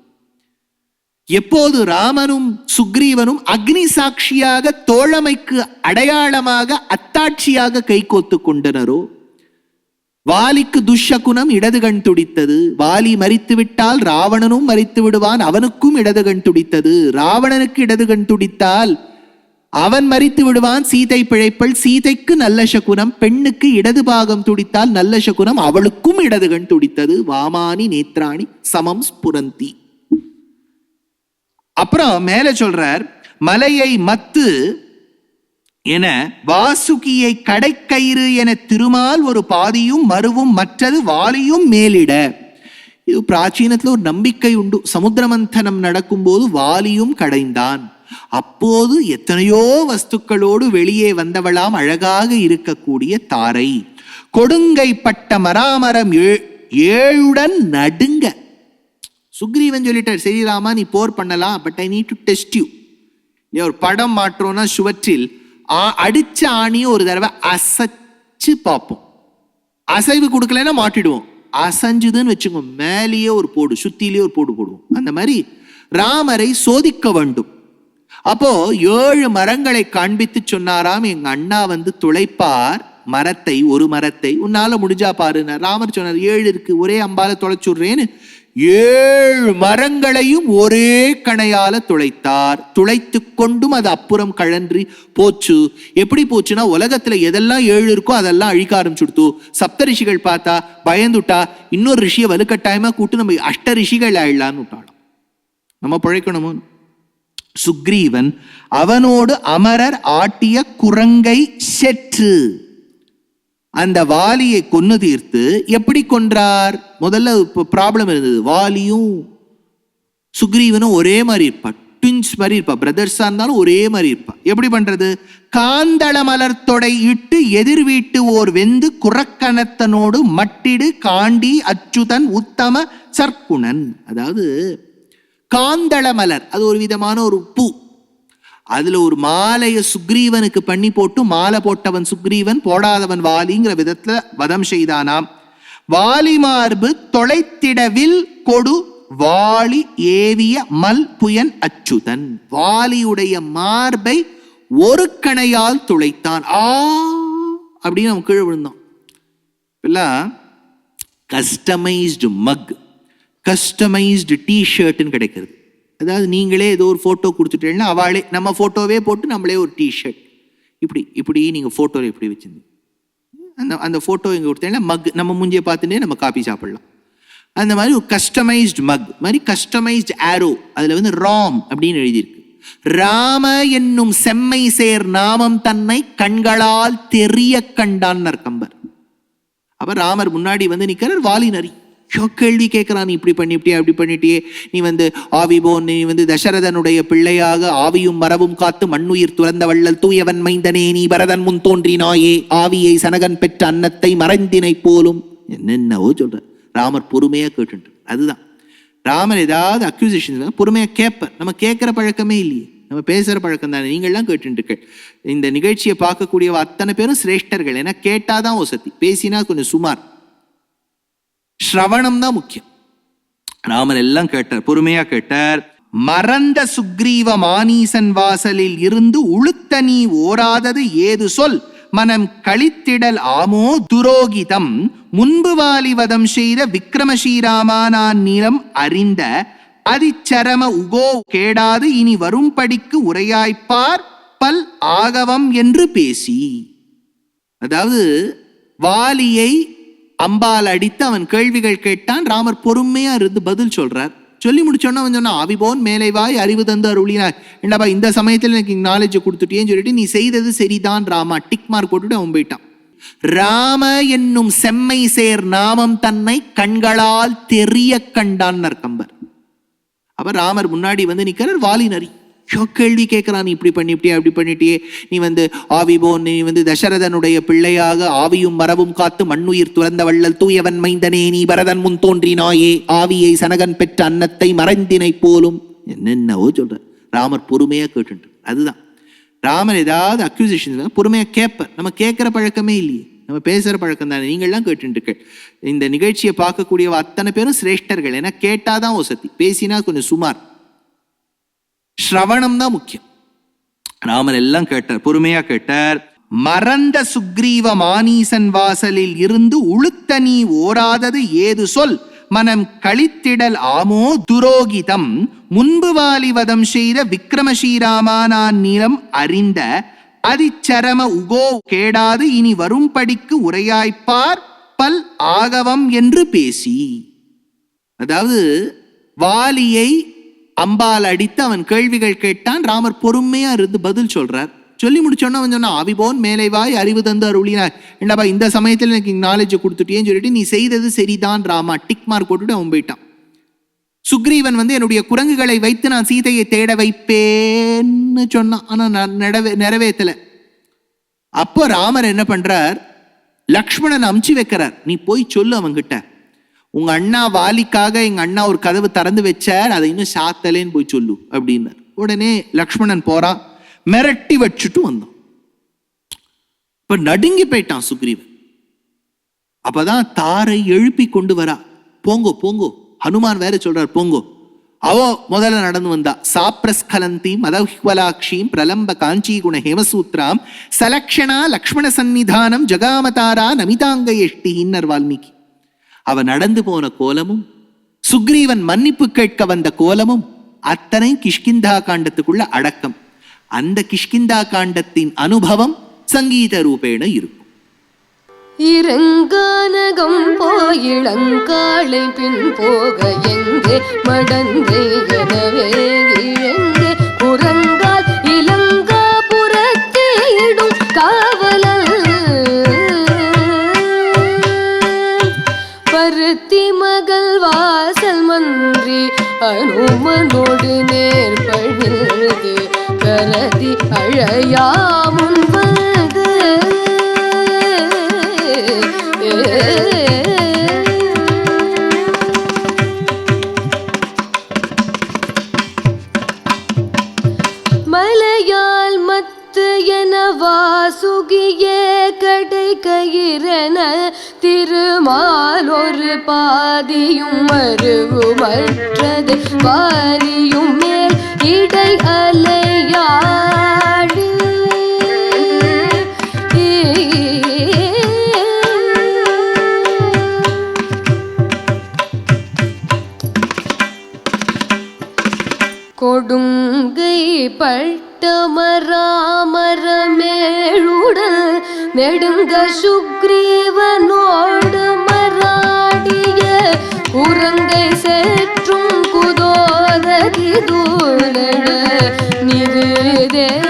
எப்போது ராமனும் சுக்ரீவனும் அக்னி சாட்சியாக தோழமைக்கு அடையாளமாக அத்தாட்சியாக கைகோத்து கொண்டனரோ, வாலிக்கு துஷகுணம் இடது கண் துடித்தது. வாலி மரித்து விட்டால் ராவணனும் மரித்து விடுவான், அவனுக்கும் இடது கண் துடித்தது. ராவணனுக்கு இடது கண் துடித்தால் அவன் மரித்து விடுவான், சீதை பிழைப்பள். சீதைக்கு நல்ல சகுனம், பெண்ணுக்கு இடது பாகம் துடித்தால் நல்ல சகுனம், அவளுக்கும் இடது கண் துடித்தது. வாமானி நேத்ராணி சமம் ஸ்புரந்தி. அப்புறம் மேல சொல்றார், மலையை மத்து என வாசுகியை கடைக்கயிறு என திருமால் ஒரு பாதியும் மருவும் மற்றது வாலியும் மேலிட. இது பிராச்சீனத்துல ஒரு நம்பிக்கை உண்டு. சமுத்திரமந்தனம் நடக்கும் போது வாலியும் கடைந்தான். அப்போது எத்தனையோ வஸ்துக்களோடு வெளியே வந்தவளாம் அழகாக இருக்கக்கூடிய தாரை. கொடுங்கைப்பட்ட மராமரம் ஏழுடன் நடுங்க. சுக்ரீவன் சொல்லிட்டார், சரி ராமா நீ போர் பண்ணலாம், but I need to test you. ஒரு படம் மாற்றோம்னா சுவற்றில் அடிச்ச ஆணியை ஒரு தடவை அசைச்சு பார்ப்போம். அசைவு கொடுக்கலன்னா மாட்டிடுவோம். அசைஞ்சுதுன்னு வச்சுக்கோ, மேலேயே ஒரு போடு, சுத்திலேயே ஒரு போடு போடுவோம். அந்த மாதிரி ராமரை சோதிக்க வேண்டும். அப்போ 7 மரங்களை காண்பித்து சொன்னாராம், எங்க அண்ணா வந்து துளைப்பார் மரத்தை, ஒரு மரத்தை உன்னால முடிஞ்சா பாருன்னா. ராமர் சொன்னார், 7 இருக்கு, ஒரே அம்பால துளைச்சுடுறேன்னு 7 மரங்களையும் ஒரே கணையால துளைத்தார். துளைத்து கொண்டும் அது அப்புறம் கழன்றி போச்சு. எப்படி போச்சுன்னா, உலகத்துல எதெல்லாம் 7 இருக்கோ அதெல்லாம் அழிக்க ஆரம்பிச்சுடுத்து. சப்த ரிஷிகள் பார்த்தா பயந்துட்டா, இன்னொரு ரிஷியை வலுக்கட்டாயமா கூட்டு நம்ம அஷ்ட ரிஷிகள் ஆயிடலான்னு விட்டாலும் நம்ம பிழைக்கணுமோ. சுக்ரீவன் அவனோடு அமரர் ஆட்டிய குரங்கை செற்று அந்த வாலியை கொன்னு தீர்த்து. எப்படி கொன்றார்? முதல்ல ப்ராப்ளம் இருந்தது, வாலியும் சுக்ரீவனும் ஒரே மாதிரி இருப்பா, ட்வின்ஸ் மாதிரி இருப்பா, பிரதர்ஸா இருந்தாலும் ஒரே மாதிரி இருப்பா. எப்படி பண்றது? காந்தள மலர் தொடை இட்டு எதிர் வீட்டு ஓர் வெந்து குரக்கணத்தனோடு மட்டிடு காண்டி அச்சுதன் உத்தம சர்க்குணன். அதாவது காந்தள மலர், அது ஒரு விதமான ஒரு பூ. அதுல ஒரு மாலையை சுக்ரீவனுக்கு பண்ணி போட்டு, மாலை போட்டவன் சுக்ரீவன், போடாதவன் வாலிங்கிற விதத்துல வதம் செய்தானாம். வாலி மார்பு தொலைத்திடவில் கொடு வாலி ஏவிய மல் புயன் அச்சுதன். வாலியுடைய மார்பை ஒரு கணையால் துளைத்தான். அப்படின்னு அவன் கீழே விழுந்தான். கஸ்டமைஸ்டு மக், கஸ்டமைஸ்டு டிஷர்ட்னு கிடைக்கிறது. அதாவது நீங்களே ஏதோ ஒரு ஃபோட்டோ கொடுத்துட்டீங்கன்னா அவளே நம்ம ஃபோட்டோவே போட்டு நம்மளே ஒரு டிஷர்ட் இப்படி இப்படி நீங்கள் ஃபோட்டோவில் எப்படி வச்சுருந்தீங்க, அந்த ஃபோட்டோ இங்கே கொடுத்தீங்கன்னா மக் நம்ம மூஞ்சியை பார்த்துட்டே நம்ம காப்பி சாப்பிடலாம். அந்த மாதிரி ஒரு கஸ்டமைஸ்டு மக் மாதிரி கஸ்டமைஸ்டு ஆரோ, அதில் வந்து ராம் அப்படின்னு எழுதியிருக்கு. ராம என்னும் செம்மை சேர் நாமம் தன்னை கண்களால் தெரிய கண்டான் கம்பர். அப்ப ராமர் முன்னாடி வந்து நிற்கிறார், வாலி நரி கேள்வி கேட்கிறான், நீ இப்படி பண்ணிட்டியே அப்படி பண்ணிட்டியே, நீ வந்து ஆவிபோன், நீ வந்து தசரதனுடைய பிள்ளையாக ஆவியும் மரபும் காத்து மண்ணுயிர் துறந்த வள்ளல் தூயவன் மைந்தனே, நீ பரதன் முன் தோன்றினாயே, ஆவியை சனகன் பெற்ற அன்னத்தை மறைந்தினை போலும் என்னென்னவோ சொல்ற. ராமர் பொறுமையா கேட்டு, அதுதான் ராமர் ஏதாவது அக்யூசிஷன் பொறுமையா கேட்பார். நம்ம கேட்கிற பழக்கமே இல்லையே, நம்ம பேசுற பழக்கம் தானே. நீங்கள்லாம் கேட்டுருக்க இந்த நிகழ்ச்சியை பார்க்கக்கூடிய அத்தனை பேரும் சிரேஷ்டர்கள். ஏன்னா கேட்டாதான் வசதி, பேசினா கொஞ்சம் சுமார். ஸ்ரவணம் தான் முக்கியம். ராமர் எல்லாம் கேட்டார், பொறுமையா கேட்டார். மறந்த சுக்ரீவ மானீசன் வாசலில் இருந்து உளுத்த நீ ஓராதது ஏது சொல், மனம் கழித்திடல் ஆமோ துரோகிதம், முன்பு வாலிவதம் செய்த விக்ரமஸ்ரீராமா நான் நிலம் அறிந்த அதிச்சரம உகோ கேடாது இனி வரும்படிக்கு உரையாய்ப்பார் பல் ஆகவம் என்று பேசி. அதாவது வாலியை அம்பால் அடித்து அவன் கேள்விகள் கேட்டான். ராமர் பொறுமையா இருந்து பதில் சொல்றார். சொல்லி முடிச்சோன்னா அவன் சொன்னா, ஆவிபோன் மேலை வாய் அறிவு தந்து அருளினார். என்னப்பா இந்த சமயத்தில் எனக்கு நாலேஜ் கொடுத்துட்டேன்னு சொல்லிட்டு, நீ செய்தது சரிதான் ராமா டிக் மார்க் போட்டுட்டு அவன் போயிட்டான். ராம என்னும் செம்மை சேர் நாமம் தன்னை கண்களால் தெரிய கண்டான் கம்பர். அப்ப ராமர் முன்னாடி வந்து நிற்கிறார், வாலி நரி கேள்வி கேட்கிறான், நீ இப்படி பண்ணிட்டியே அப்படி பண்ணிட்டியே, நீ வந்து ஆவிபோன், நீ வந்து தசரதனுடைய பிள்ளையாக ஆவியும் மரபும் காத்து மண்ணுயிர் துறந்த வள்ளல் தூயவன் மைந்தனே, நீ பரதன் முன் தோன்றினாயே, ஆவியை சனகன் பெற்ற அன்னத்தை மறைந்தினை போலும் என்னென்னவோ சொல்ற. ராமர் பொறுமையா கேட்டு, அதுதான் ராமர் ஏதாவது அக்யூசிஷன் பொறுமையா கேட்பார். நம்ம கேட்கிற பழக்கமே இல்லையே, நம்ம பேசுற பழக்கம் தானே. நீங்கள்லாம் கேட்டுருக்க இந்த நிகழ்ச்சியை பார்க்கக்கூடிய அத்தனை பேரும் சிரேஷ்டர்கள். ஏன்னா கேட்டாதான் வசதி, பேசினா கொஞ்சம் சுமார். ஸ்ரவணம் தான் முக்கியம். ராமர் எல்லாம் கேட்டார், பொறுமையா கேட்டார். மறந்த சுக்ரீவ மானீசன் வாசலில் இருந்து உளுத்த நீ ஓராதது ஏது சொல், மனம் கழித்திடல் ஆமோ துரோகிதம் முன்பு வாலிவதம் செய்த விக்ரமஸ்ரீராமானான் நீளம் அறிந்த அதிச்சரம உகோ கேடாது இனி வரும்படிக்கு உரையாய்ப்பார் பல் ஆகவம் என்று பேசி. அதாவது வாலியை அம்பால் அடித்து அவன் கேள்விகள் கேட்டான். ராமர் பொறுமையா இருந்து பதில் சொல்றார். சொல்லி முடிச்சோன்னா அவன் சொன்னா, அவிபோன் மேலை வாய் அறிவு தந்து அருளினார். என்னப்பா இந்த சமயத்தில் எனக்கு நாலேஜை கொடுத்துட்டேன்னு சொல்லிட்டு, நீ செய்தது சரிதான் ராமா டிக் மார்க் போட்டுட்டு அவன் போயிட்டான். சுக்ரீவன் என்னுடைய குரங்குகளை வைத்து நான் சீதையை தேட வைப்பேன்னு சொன்னான். ஆனா நான் நிறைவேற்றல. அப்போ ராமர் என்ன பண்றார், லக்ஷ்மணன் அமுச்சு வைக்கிறார். நீ போய் சொல்லு அவங்கிட்ட, உங்க அண்ணா வாலிக்காக எங்க அண்ணா ஒரு கதவு திறந்து வச்சார், அதை இன்னும் சாத்தலேன்னு போய் சொல்லு அப்படின்னார். உடனே லக்ஷ்மணன் போறான், மிரட்டி வச்சுட்டு வந்தான். இப்ப நடுங்கி போயிட்டான் சுக்ரீவன். அப்பதான் தாரை எழுப்பி கொண்டு வரா. போங்கோ போங்கோ, ஹனுமான் வேற சொல்றார் போங்கோ. அவோ முதல்ல நடந்து வந்தா. சாப்ரஸ்கலந்தி மதஹ்வலாட்சீம் பிரலம்ப காஞ்சி குண ஹேமசூத்ராம் சலக்ஷணா லக்ஷ்மண சந்நிதானம் ஜகாமதாரா நமிதாங்க எஷ்டின்னர் வால்மீகி. அவ நடந்து போன கோலமும் சுக்ரீவன் மன்னிப்பு கேட்க வந்த கோலமும் அத்தனை கிஷ்கிந்தா காண்டத்துக்குள்ள அடக்கம். அந்த கிஷ்கிந்தா காண்டத்தின் அனுபவம் சங்கீத ரூபேண இருக்கும். இறங்கானகம் போயிளங்காளை பின் போக எங்கே மடந்தை எனவே இழந்து புறங்கால் இலங்கா புறத்தேடும் காவலல் பருத்தி மகள் வாசல் மன்றி அனுமனோடு நேர்பழிந்து கரதி அழையா முன்வது மலையால் மத்து என வாசுகியே கடை கயிறென திருமால் ஒரு பாதியும் மறுவுமற்றது வாரியும் மேல் இடை அலையாடு கொடுங்கை பட்டமராமரமேழுடல் நெடுங்க சுக்ரீவனோடு மராடிய குரங்கை சேற்றும் குதோததி தூள நிருதேசன்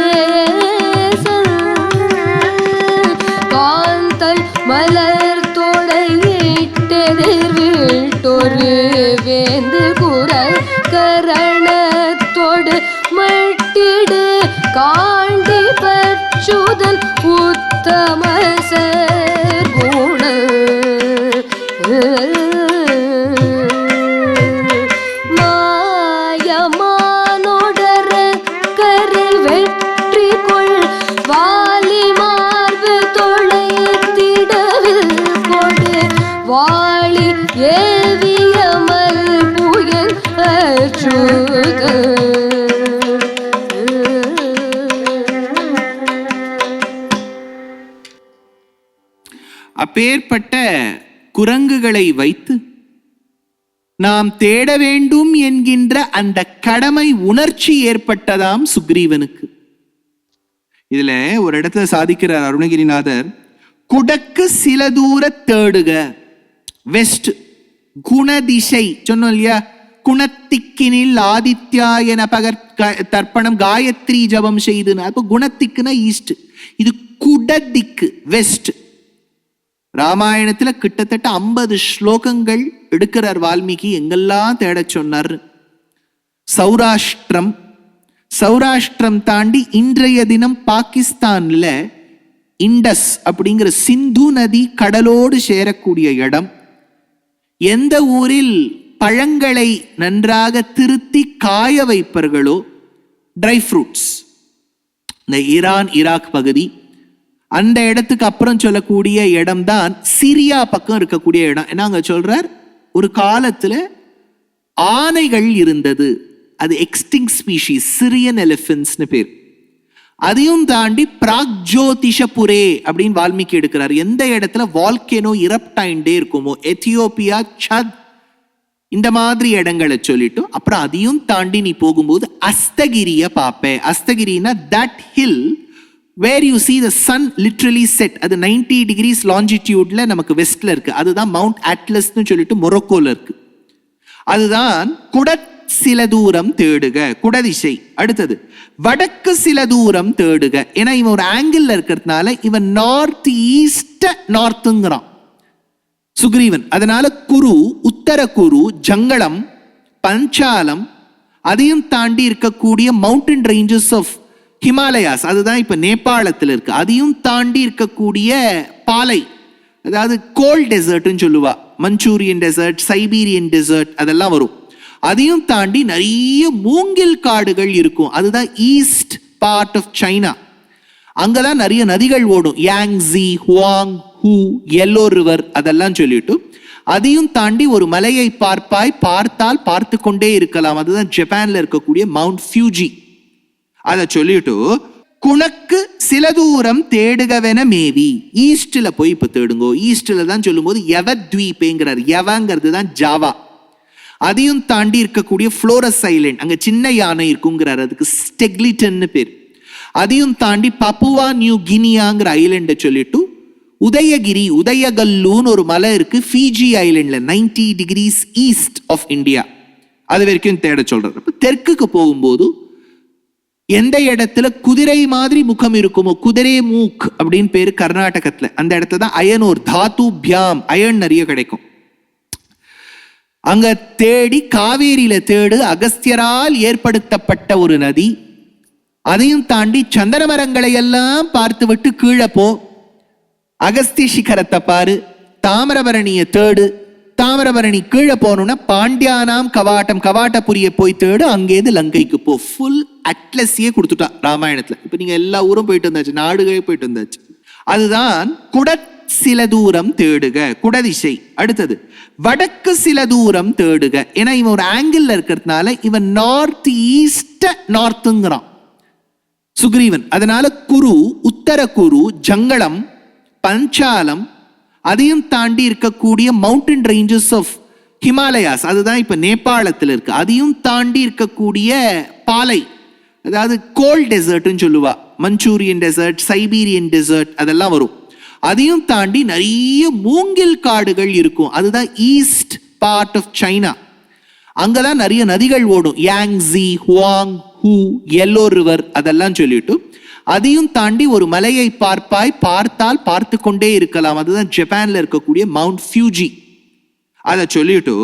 காந்தல் மலர் தொடையிட்டெதிர் வீட்டொரு வேந்து குரல் கரணத்தோடு மட்டிடு காண்டி பச்சுதன் உத்தம சகுண மாயமானோடர கரை வெற்றி கொள் வாலி மார்பு தொலைத்திடவில் கொடு வாழி ஏவியமல் புயல் அச்சுக. அப்பேற்பட்ட குரங்குகளை வைத்து நாம் தேட வேண்டும் என்கின்ற அந்த கடமை உணர்ச்சி ஏற்பட்டதாம் சுக்ரீவனுக்கு. இதுல ஒரு இடத்துல சாதிக்கிறார் அருணகிரிநாதர், குடக்கு சில தூர தேடுக. வெஸ்ட் குணதிசை சொன்னோம் இல்லையா, குணத்திக்கினில் ஆதித்யாயன தர்ப்பணம் காயத்ரி ஜபம் செய்து. அப்போ குணத்திக்குனா ஈஸ்ட், இது குடதிக்கு வெஸ்ட். ராமாயணத்துல கிட்டத்தட்ட 50 ஸ்லோகங்கள் எடுக்கிறார் வால்மீகி, எங்கெல்லாம் தேட சொன்னார். சௌராஷ்டிரம், சௌராஷ்டிரம் தாண்டி இன்றைய தினம் பாகிஸ்தான்ல இண்டஸ் அப்படிங்கிற சிந்து நதி கடலோடு சேரக்கூடிய இடம். எந்த ஊரில் பழங்களை நன்றாக திருத்தி காய வைப்பார்களோ, ட்ரை ஃப்ரூட்ஸ், இந்த ஈரான் ஈராக் பகுதி, அந்த இடத்துக்கு அப்புறம் சொல்லக்கூடிய இடம் தான் சிரியா பக்கம் இருக்கக்கூடிய இடம். என்ன அங்க சொல்றார், ஒரு காலத்துல ஆனைகள் இருந்தது, அது எக்ஸ்டிங் ஸ்பீஷீஸ், சிரியன் எலிஃபென்ட்ஸ்னு பேர். அதையும் தாண்டி பிராக்ஜோதிஷபுரே அப்படின்னு வால்மீகி எடுக்கிறார். எந்த இடத்துல வால்கேனோ இரப்டைண்டே இருக்குமோ, எத்தியோப்பியா, சத், இந்த மாதிரி இடங்களை சொல்லிட்டு அப்புறம் அதையும் தாண்டி நீ போகும்போது அஸ்தகிரிய பார்ப்பேன். அஸ்தகிரினா that hill where you see the sun literally set. அது 90 degrees longitudeல நமக்கு வெஸ்ட்ல இருக்கு. அதுதான் மவுண்ட் அட்லஸ்னு சொல்லிட்டு மொரோக்கோல இருக்கு. அதுதான் சில தூரம் தேடுக, குடதிசை. அடுத்தது வடக்கு சில தூரம் தேடுக. ஏன்னா இவன் ஒரு ஆங்கிள் இருக்கிறதுனால இவன் நார்த் ஈஸ்ட் நார்த்துங்கிறான் சுக்ரீவன். அதனால குரு, உத்தர குரு, ஜங்களம், பஞ்சாலம், அதையும் தாண்டி இருக்கக்கூடிய மவுண்டன் ரேஞ்சஸ் ஆஃப் ஹிமாலயாஸ், அதுதான் இப்ப நேபாளத்தில் இருக்கு. அதையும் தாண்டி இருக்கக்கூடிய பாலை, அதாவது கோல்ட் டெசர்ட்னு சொல்லுவா, மஞ்சூரியன் டெசர்ட், சைபீரியன் டெசர்ட், அதெல்லாம் வரும். அதையும் தாண்டி நிறைய மூங்கில் காடுகள் இருக்கும். அதுதான் ஈஸ்ட் பார்ட் ஆஃப் சைனா. அங்கதான் நிறைய நதிகள் ஓடும், Yangtze, Huang Ho, yellow river, அதெல்லாம் சொல்லிட்டு அதையும் தாண்டி ஒரு மலையை பார்ப்பாய், பார்த்தால் பார்த்து கொண்டே இருக்கலாம். அதுதான் ஜப்பான்ல இருக்கக்கூடிய மவுண்ட் ஃபியூஜி. அதை சொல்லிட்டு குணக்கு சில தூரம் தேடுகவென மேவி, ஈஸ்ட்ல போய் இப்ப தேடுங்கோ. ஈஸ்ட்ல தான் சொல்லும் போது யவத்வீபேங்கிறார். யவங்கிறது தான் ஜாவா. அதையும் தாண்டி இருக்கக்கூடிய புளோரஸ் ஐலண்ட், அங்க சின்ன யானை இருக்குங்கிறார், அதுக்கு ஸ்டெக்லிட்டன்னு பேர். அதையும் தாண்டி பப்புவா நியூ கினியாங்கிற ஐலண்டை சொல்லிட்டு உதயகிரி, உதயகல்லூன்னு ஒரு மலை இருக்கு ஃபிஜி ஐலண்ட்ல 90 degrees ஈஸ்ட் ஆஃப் இந்தியா. அது வரைக்கும் தேட சொல்றாரு. தெற்குக்கு போகும்போது எந்த இடத்துல குதிரை மாதிரி முகம் இருக்குமோ, குதிரை மூக் அப்படின்னு பேரு கர்நாடகத்துல, அந்த இடத்துல தான் அயனோர் தாத்து பியாம், அயன் நிறைய கிடைக்கும். அங்க தேடி காவேரியில தேடு, அகஸ்தியரால் ஏற்படுத்தப்பட்ட ஒரு நதி. அதையும் தாண்டி சந்தன மரங்களை எல்லாம் பார்த்து விட்டு கீழே போ, அகஸ்தி சிகரத்தை பாரு, தாமிரபரணிய தேடு. தாமிரபரணி கீழே போனோம்னா பாண்டியானாம் கவாட்டம், கவாட்டபுரிய போய் தேடு, அங்கேருந்து லங்கைக்கு போ. ஃபுல் அட்லஸியே கொடுத்துட்டான் ராமாயணத்துல. இப்ப நீங்க எல்லா ஊரும் போயிட்டு வந்தாச்சு, நாடுகளே போயிட்டு வந்தாச்சு. அதுதான் சில தூரம் தேடுக, குடதிசை. அடுத்தது வடக்கு சில தூரம் தேடுக. ஏன்னா இவன் ஒரு ஆங்கிள் இருக்கிறதுனால இவன் நார்த் ஈஸ்ட் நார்த்துங்கிறான் சுக்ரீவன். அதனால குரு, உத்தர குரு, ஜங்களம், பஞ்சாலம், அதையும் தாண்டி இருக்கக்கூடிய மவுண்டன் ரேஞ்சஸ் ஆஃப் ஹிமாலயாஸ், அதுதான் இப்ப நேபாளத்தில் இருக்கு. அதையும் தாண்டி இருக்கக்கூடிய பாலை, அதாவது கோல்ட் டெசர்ட்னு சொல்லுவா, மஞ்சூரியன் டெசர்ட், சைபீரியன் டெசர்ட், அதெல்லாம் வரும். அதையும் தாண்டி நிறைய மூங்கில் காடுகள் இருக்கும். அதுதான் ஈஸ்ட் பார்ட் ஆஃப் சைனா. அங்கதான் நிறைய நதிகள் ஓடும், Yangtze, Huang Ho, yellow river, அதெல்லாம் சொல்லிட்டு அதையும் தாண்டி ஒரு மலையை பார்ப்பாய், பார்த்தால் பார்த்து கொண்டே இருக்கலாம். அதுதான் ஜப்பான்ல இருக்கக்கூடிய மவுண்ட் ஃபியூஜி. அதை சொல்லிட்டு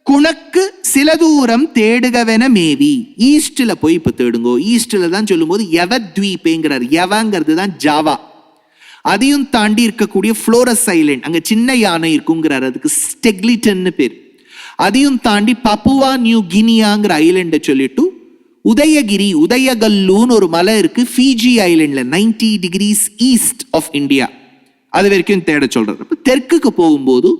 குணக்கு சில தூரம் தேடுகவென மேவி, ஈஸ்ட்ல போய் இப்ப தேடுங்கோ. ஈஸ்ட்ல தான் சொல்லும் போது யவத்வீபேங்கிறார். யவங்கிறது தான் ஜாவா. அதையும் தாண்டி இருக்கக்கூடிய புளோரஸ் ஐலண்ட், அங்க சின்ன யானை இருக்குங்கிறார், அதுக்கு ஸ்டெக்லிட்டன்னு பேர். அதையும் தாண்டி பப்புவா நியூ கினியாங்கிற ஐலண்டை சொல்லிட்டு உதயகிரி, உதயகல்லூன்னு ஒரு மலை இருக்கு ஃபிஜி ஐலண்ட்ல 90 degrees ஈஸ்ட் ஆஃப் இந்தியா. அது வரைக்கும் தேட சொல்றாரு. தெற்குக்கு போகும்போது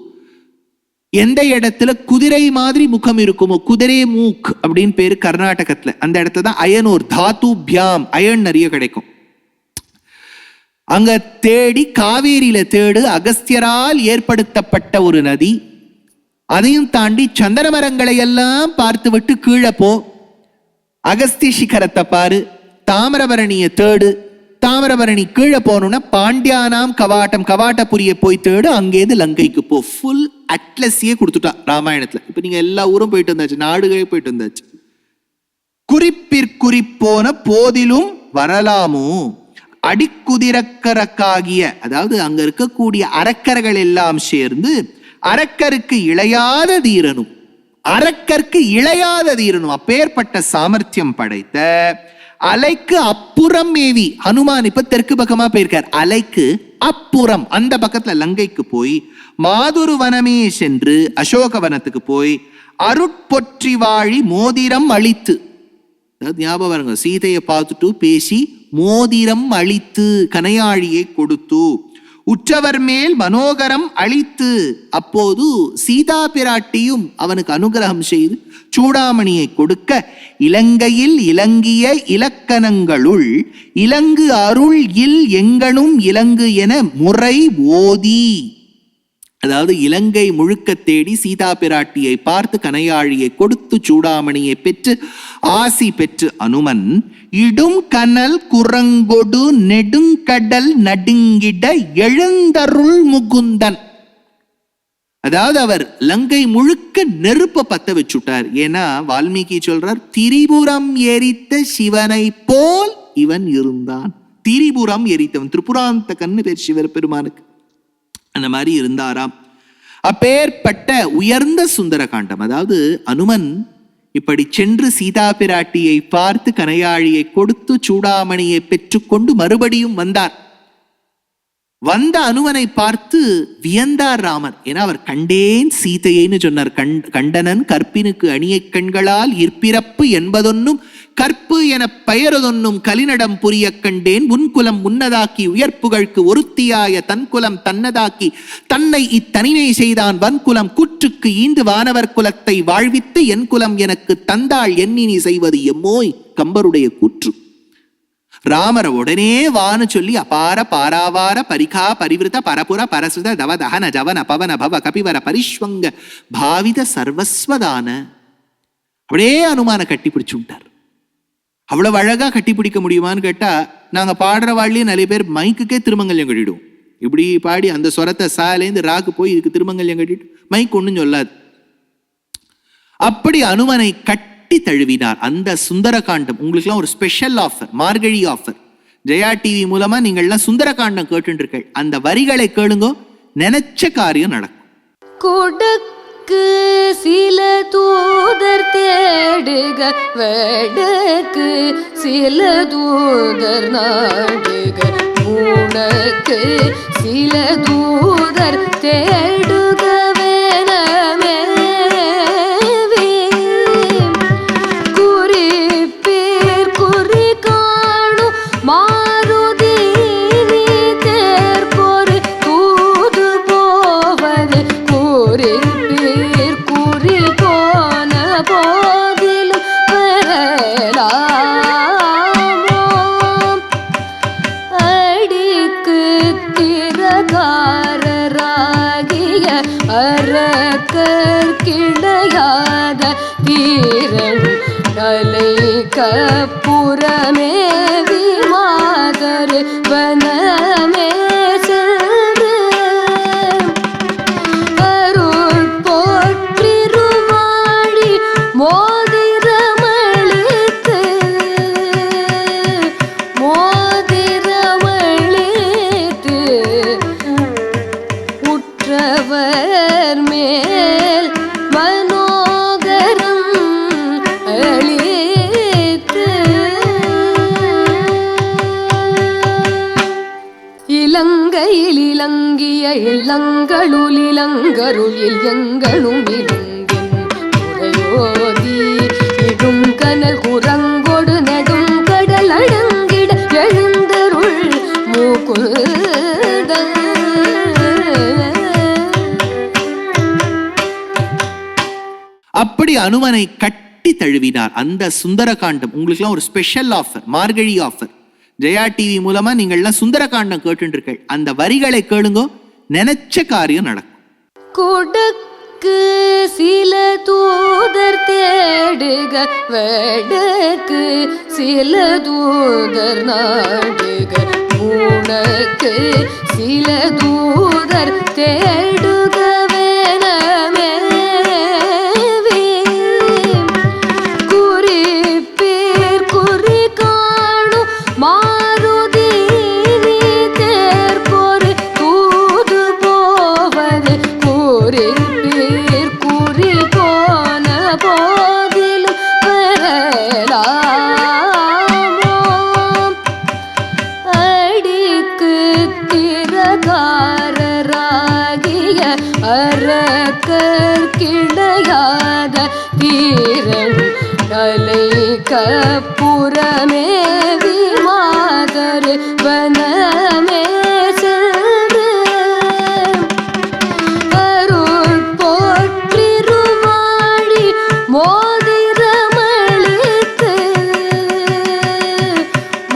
எந்த இடத்துல குதிரை மாதிரி முகம் இருக்குமோ, குதிரை மூக் அப்படின்னு பேரு கர்நாடகத்துல, அந்த இடத்துல தான் அயனோர் தாத்து பியாம், அயன் நிறைய கிடைக்கும். அங்க தேடி காவேரியில தேடு, அகஸ்தியரால் ஏற்படுத்தப்பட்ட ஒரு நதி. அதையும் தாண்டி சந்தன மரங்களை எல்லாம் பார்த்து விட்டு கீழே போ, அகஸ்தி சிகரத்தை பாரு, தாமிரபரணிய தேடு. தாமிரபரணி கீழே போனோம்னா பாண்டியானாம் கவாட்டம், கவாட்டபுரிய போய் தேடு, அங்கேருந்து லங்கைக்கு போ. ஃபுல் அட்லஸியே கொடுத்துட்டான் ராமாயணத்துல. இப்ப நீங்க எல்லா ஊரும் போயிட்டு வந்தாச்சு, நாடுகளே போயிட்டு வந்தாச்சு. குறிப்பிற்குறிப்போன போதிலும் வரலாமோ அடிக்குதிரக்கரக்காகிய, அதாவது அங்க இருக்கக்கூடிய அரக்கர்கள் எல்லாம் சேர்ந்து அரக்கருக்கு இளையாத தீரனும், அரக்கருக்கு இளையாத தீரனும், அப்பேற்பட்ட சாமர்த்தியம் படைத்த அலைக்கு அப்புறம் மேவி. ஹனுமான் இப்ப தெற்கு பக்கமா போயிருக்கார், அலைக்கு அப்புறம் அந்த பக்கத்துல லங்கைக்கு போய் மாதுரு வனமே சென்று அசோகவனத்துக்கு போய் அருட்பொற்றி வாழி மோதிரம் அளித்து, அதாவது ஞாபகம் வருங்க, சீதையை பார்த்துட்டு பேசி மோதிரம் அளித்து, கனையாழியை கொடுத்து, உற்றவர் மேல் மனோகரம் அளித்து, அப்போது சீதா பிராட்டியும் அவனுக்கு அனுகிரகம் செய்து சூடாமணியை கொடுக்க, இலங்கையில் இலங்கிய இலக்கணங்களுள் இலங்கு அருள் இல் எங்கனும் இலங்கு என முறை ஓதி. அதாவது இலங்கை முழுக்க தேடி சீதா பிராட்டியை பார்த்து கனையாழியை கொடுத்து சூடாமணியை பெற்று ஆசி பெற்று அனுமன் இடும் கனல் குரங்கொடு நெடுங்கடல் நடுங்கிட எழுந்தருள் முகுந்தன். அதாவது அவர் லங்கை முழுக்க நெருப்ப பத்த வச்சுட்டார். ஏன்னா வால்மீகி சொல்றார், திரிபுரம் எரித்த சிவனை போல் இவன் இருந்தான். திரிபுரம் எரித்தவன், திரிபுராந்தகன்னு பேர் சிவர் பெருமானுக்கு. அந்த மாதிரி இருந்தாராம். அப்பேற்பட்ட உயர்ந்த சுந்தர காண்டம். அதாவது அனுமன் இப்படி சென்று சீதா பிராட்டியை பார்த்து கனையாழியை கொடுத்து சூடாமணியை பெற்றுக்கொண்டு மறுபடியும் வந்தார். வந்த அனுமனை பார்த்து வியந்தார் ராமர். ஏன்னா அவர் கண்டேன் சீதையைன்னு சொன்னார். கண்டனன் கற்பினுக்கு அணியை கண்களால் இற்பிறப்பு என்பதொன்னும் கற்பு என பெயரதொன்னும் கலிநடம் புரிய கண்டேன். உன்குலம் முன்னதாக்கி உயர்ப்புகழ்க்கு ஒருத்தியாய தன்குலம் தன்னதாக்கி தன்னை இத்தனிமை செய்தான். வன்குலம் கூற்றுக்கு ஈந்து வானவர் குலத்தை வாழ்வித்து என் குலம் எனக்கு தந்தாள் எண்ணினி செய்வது எம்மோய் கம்பருடைய கூற்று. ராமரை உடனே வான்னு சொல்லி அபார பாராவார பரிகா பரிவிருத்த பரபுர பரசுத தவ தகன ஜவன பவன பவ கபிவர பரிஷ்வங்க பாவித சர்வஸ்வதான அப்படியே அனுமான கட்டி பிடிச்சு விட்டார். அவ்வளவு அழகா கட்டி பிடிக்க முடியுமான்னு கேட்டா, நாங்க பாடுற வாழ்லயே நிறைய பேர் மைக்குக்கே திருமங்கல்யம் கட்டிடுவோம். இப்படி பாடி அந்த சொரத்தை சாலேந்து ராக்கு போய் இதுக்கு திருமங்கல்யம் கட்டிட்டு மைக் ஒண்ணும் சொல்லாது. அப்படி அனுமனை கட்டி தழுவினார். அந்த சுந்தர காண்டம் உங்களுக்குலாம் ஒரு ஸ்பெஷல் ஆஃபர், மார்கழி ஆஃபர். ஜெயா டிவி மூலமா நீங்கள்லாம் சுந்தர காண்டம் கேட்டு இருக்க. அந்த வரிகளை கேளுங்க, நினைச்ச காரியம் நடக்கும். கொடுக்கு சில தூதர் தேடுக வேடுக்கு சில தூதர் நாடுக உனக்கு சில தூதர் தேடுக வேணமே குறிப்பேர் குறி காணும் மாருதி நீ தேர்பொரு தூது போவது குறிப்பேர் குறி போன போதிலும் வரலாமோ அடிக்கு திரகாரராகிய அரக்கர் கிளையாத தீரன் கலை கப்புறமே விமாதரு வனமே சென்று அருள் போற்றிருவாழி மோதிரமளித்து மோதிரமளித்து உற்றவர் மேல் மனோகரம் அளித்து இலங்கையில் இலங்கிய இளங்களுள் இளங்கருளில் எங்களும் இலங்கின் உரையோதி இடும் கனல் குரங்கொடு நெடும் கடல் அடங்கிட எழுந்தருள் மூக்குத அப்படி அனுமனை கட்டி தழுவினார். அந்த சுந்தர காண்டம் உங்களுக்குலாம் ஒரு ஸ்பெஷல் ஆஃபர், மார்கழி ஆஃபர். ஜெயா டிவி மூலமா நீங்கள்லாம் சுந்தர காண்டம் கேட்டு இருக்க. அந்த வரிகளை கேளுங்க, நினைச்ச காரியம் நடக்கும். கொடுக்கு சில தூதர் தேடுக வேடுக்கு சில தூதர் நாடுக உனக்கு சில தூதர் தேடுக வேணமே குறிப்பேர் குறி காணும் மாருதி நீ தேர்பொரு தூது போவது குறிப்பேர் குறி போன போதிலும் வரலாமோ அடிக்கு திரகாரராகிய அரக்கர் கிளையாத தீரன் கலை கப்புறமே விமாதரு வனமே சென்று அருள் போற்றிருவாழி மோதிரமளித்து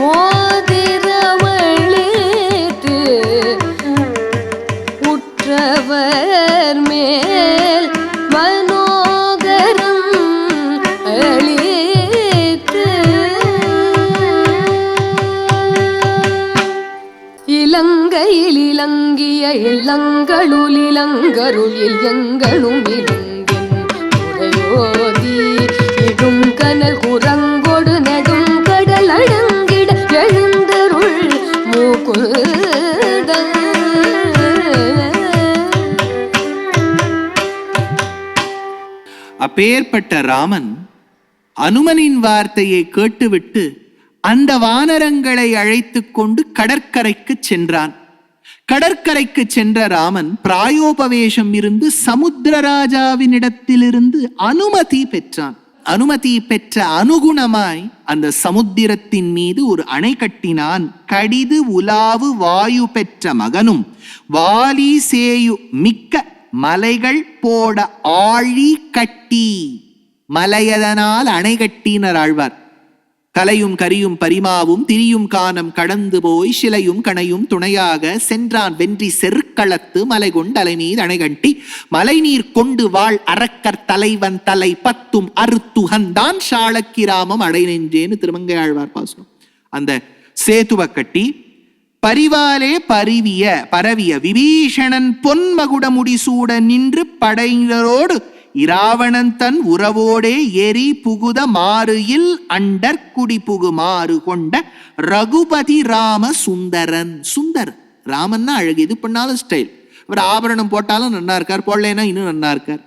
மோதிரமளித்து உற்றவர் இலங்கிய இளங்களுள் இளங்கருளில் எங்களும் இலங்கின் உரையோதி இடும் கனல் குரங்கொடு நெடும் கடல் அடங்கிட எழுந்தருள் மூக்குத. அப்பேற்பட்ட ராமன் அனுமனின் வார்த்தையை கேட்டுவிட்டு அந்த வானரங்களை அழைத்து கொண்டு கடற்கரைக்கு சென்றான். கடற்கரைக்கு சென்ற ராமன் பிராயோபவேஷம் இருந்து சமுத்திரராஜாவினிடத்திலிருந்து அனுமதி பெற்றான். அனுமதி பெற்ற அனுகுணமாய் அந்த சமுத்திரத்தின் மீது ஒரு அணை கட்டினான். கடிது உலாவு வாயு பெற்ற மகனும் வாலி சேயு மிக்க மலைகள் போட ஆழி கட்டி. மலையதனால் அணை கட்டினர் ஆழ்வார். கலையும் கரியும் பரிமாவும் திரியும் கானம் கடந்து போய் சிலையும் கணையும் துணையாக சென்றான் வென்றி செருக்களத்து மலை கொண்டு அலைநீர் அணைகட்டி மலை நீர் கொண்டு வாழ் அரக்கர் தலைவன் தலை பத்தும் அறுத்துகந்தான் சாளக்கிராமம் அடை நெஞ்சேன்னு திருமங்கை ஆழ்வார் பாசனம். அந்த சேதுவ கட்டி பரிவாலே பரவிய விபீஷணன் பொன்மகுட முடிசூட நின்று படையினரோடு இராவணன் தன் உறவோடே எரி புகுத மாறுயில் அண்டர் குடி புகு மாறு கொண்ட ரகுபதி ராம சுந்தரன். சுந்தர் ராமன்னா அழகு, இது பண்ணாலும் ஸ்டைல். அவர் ஆபரணம் போட்டாலும் நன்னா இருக்கார், போடலைன்னா இன்னும் நன்னா இருக்கார்,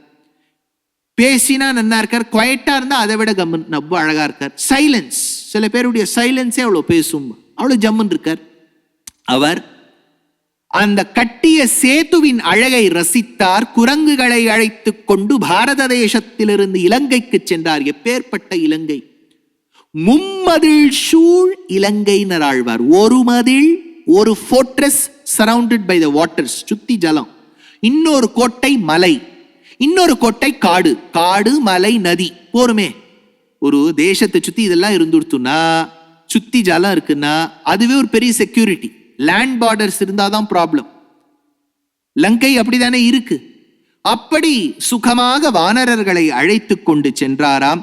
பேசினா நன்னா இருக்கார், குவைட்டா இருந்தா அதை விட கம்மன் நம்ப அழகா இருக்கார். சைலன்ஸ், சில பேருடைய சைலன்ஸே அவ்வளவு பேசும், அவ்வளவு ஜம்மன் இருக்கார் அவர். அந்த கட்டிய சேதுவின் அழகை ரசித்தார். குரங்குகளை அழைத்து கொண்டு பாரத தேசத்திலிருந்து இலங்கைக்கு சென்றார். எப்பேற்பட்ட இலங்கை! மும்மதில் சூழ் இலங்கை ஆழ்வார். ஒரு மதில், ஒரு fortress surrounded by the waters, சுத்தி ஜலம். இன்னொரு கோட்டை மலை, இன்னொரு கோட்டை காடு. காடு மலை நதி போருமே. ஒரு தேசத்தை சுத்தி இதெல்லாம் இருந்துடுத்துனா, சுத்தி ஜலம் இருக்குன்னா அதுவே ஒரு பெரிய செக்யூரிட்டி. லேண்ட் பார்டர்ஸ் இருந்தாதான் ப்ராப்ளம். லங்கை அப்படித்தானே இருக்கு. அப்படி சுகமாக வானரர்களை அழைத்து கொண்டு சென்றாராம்.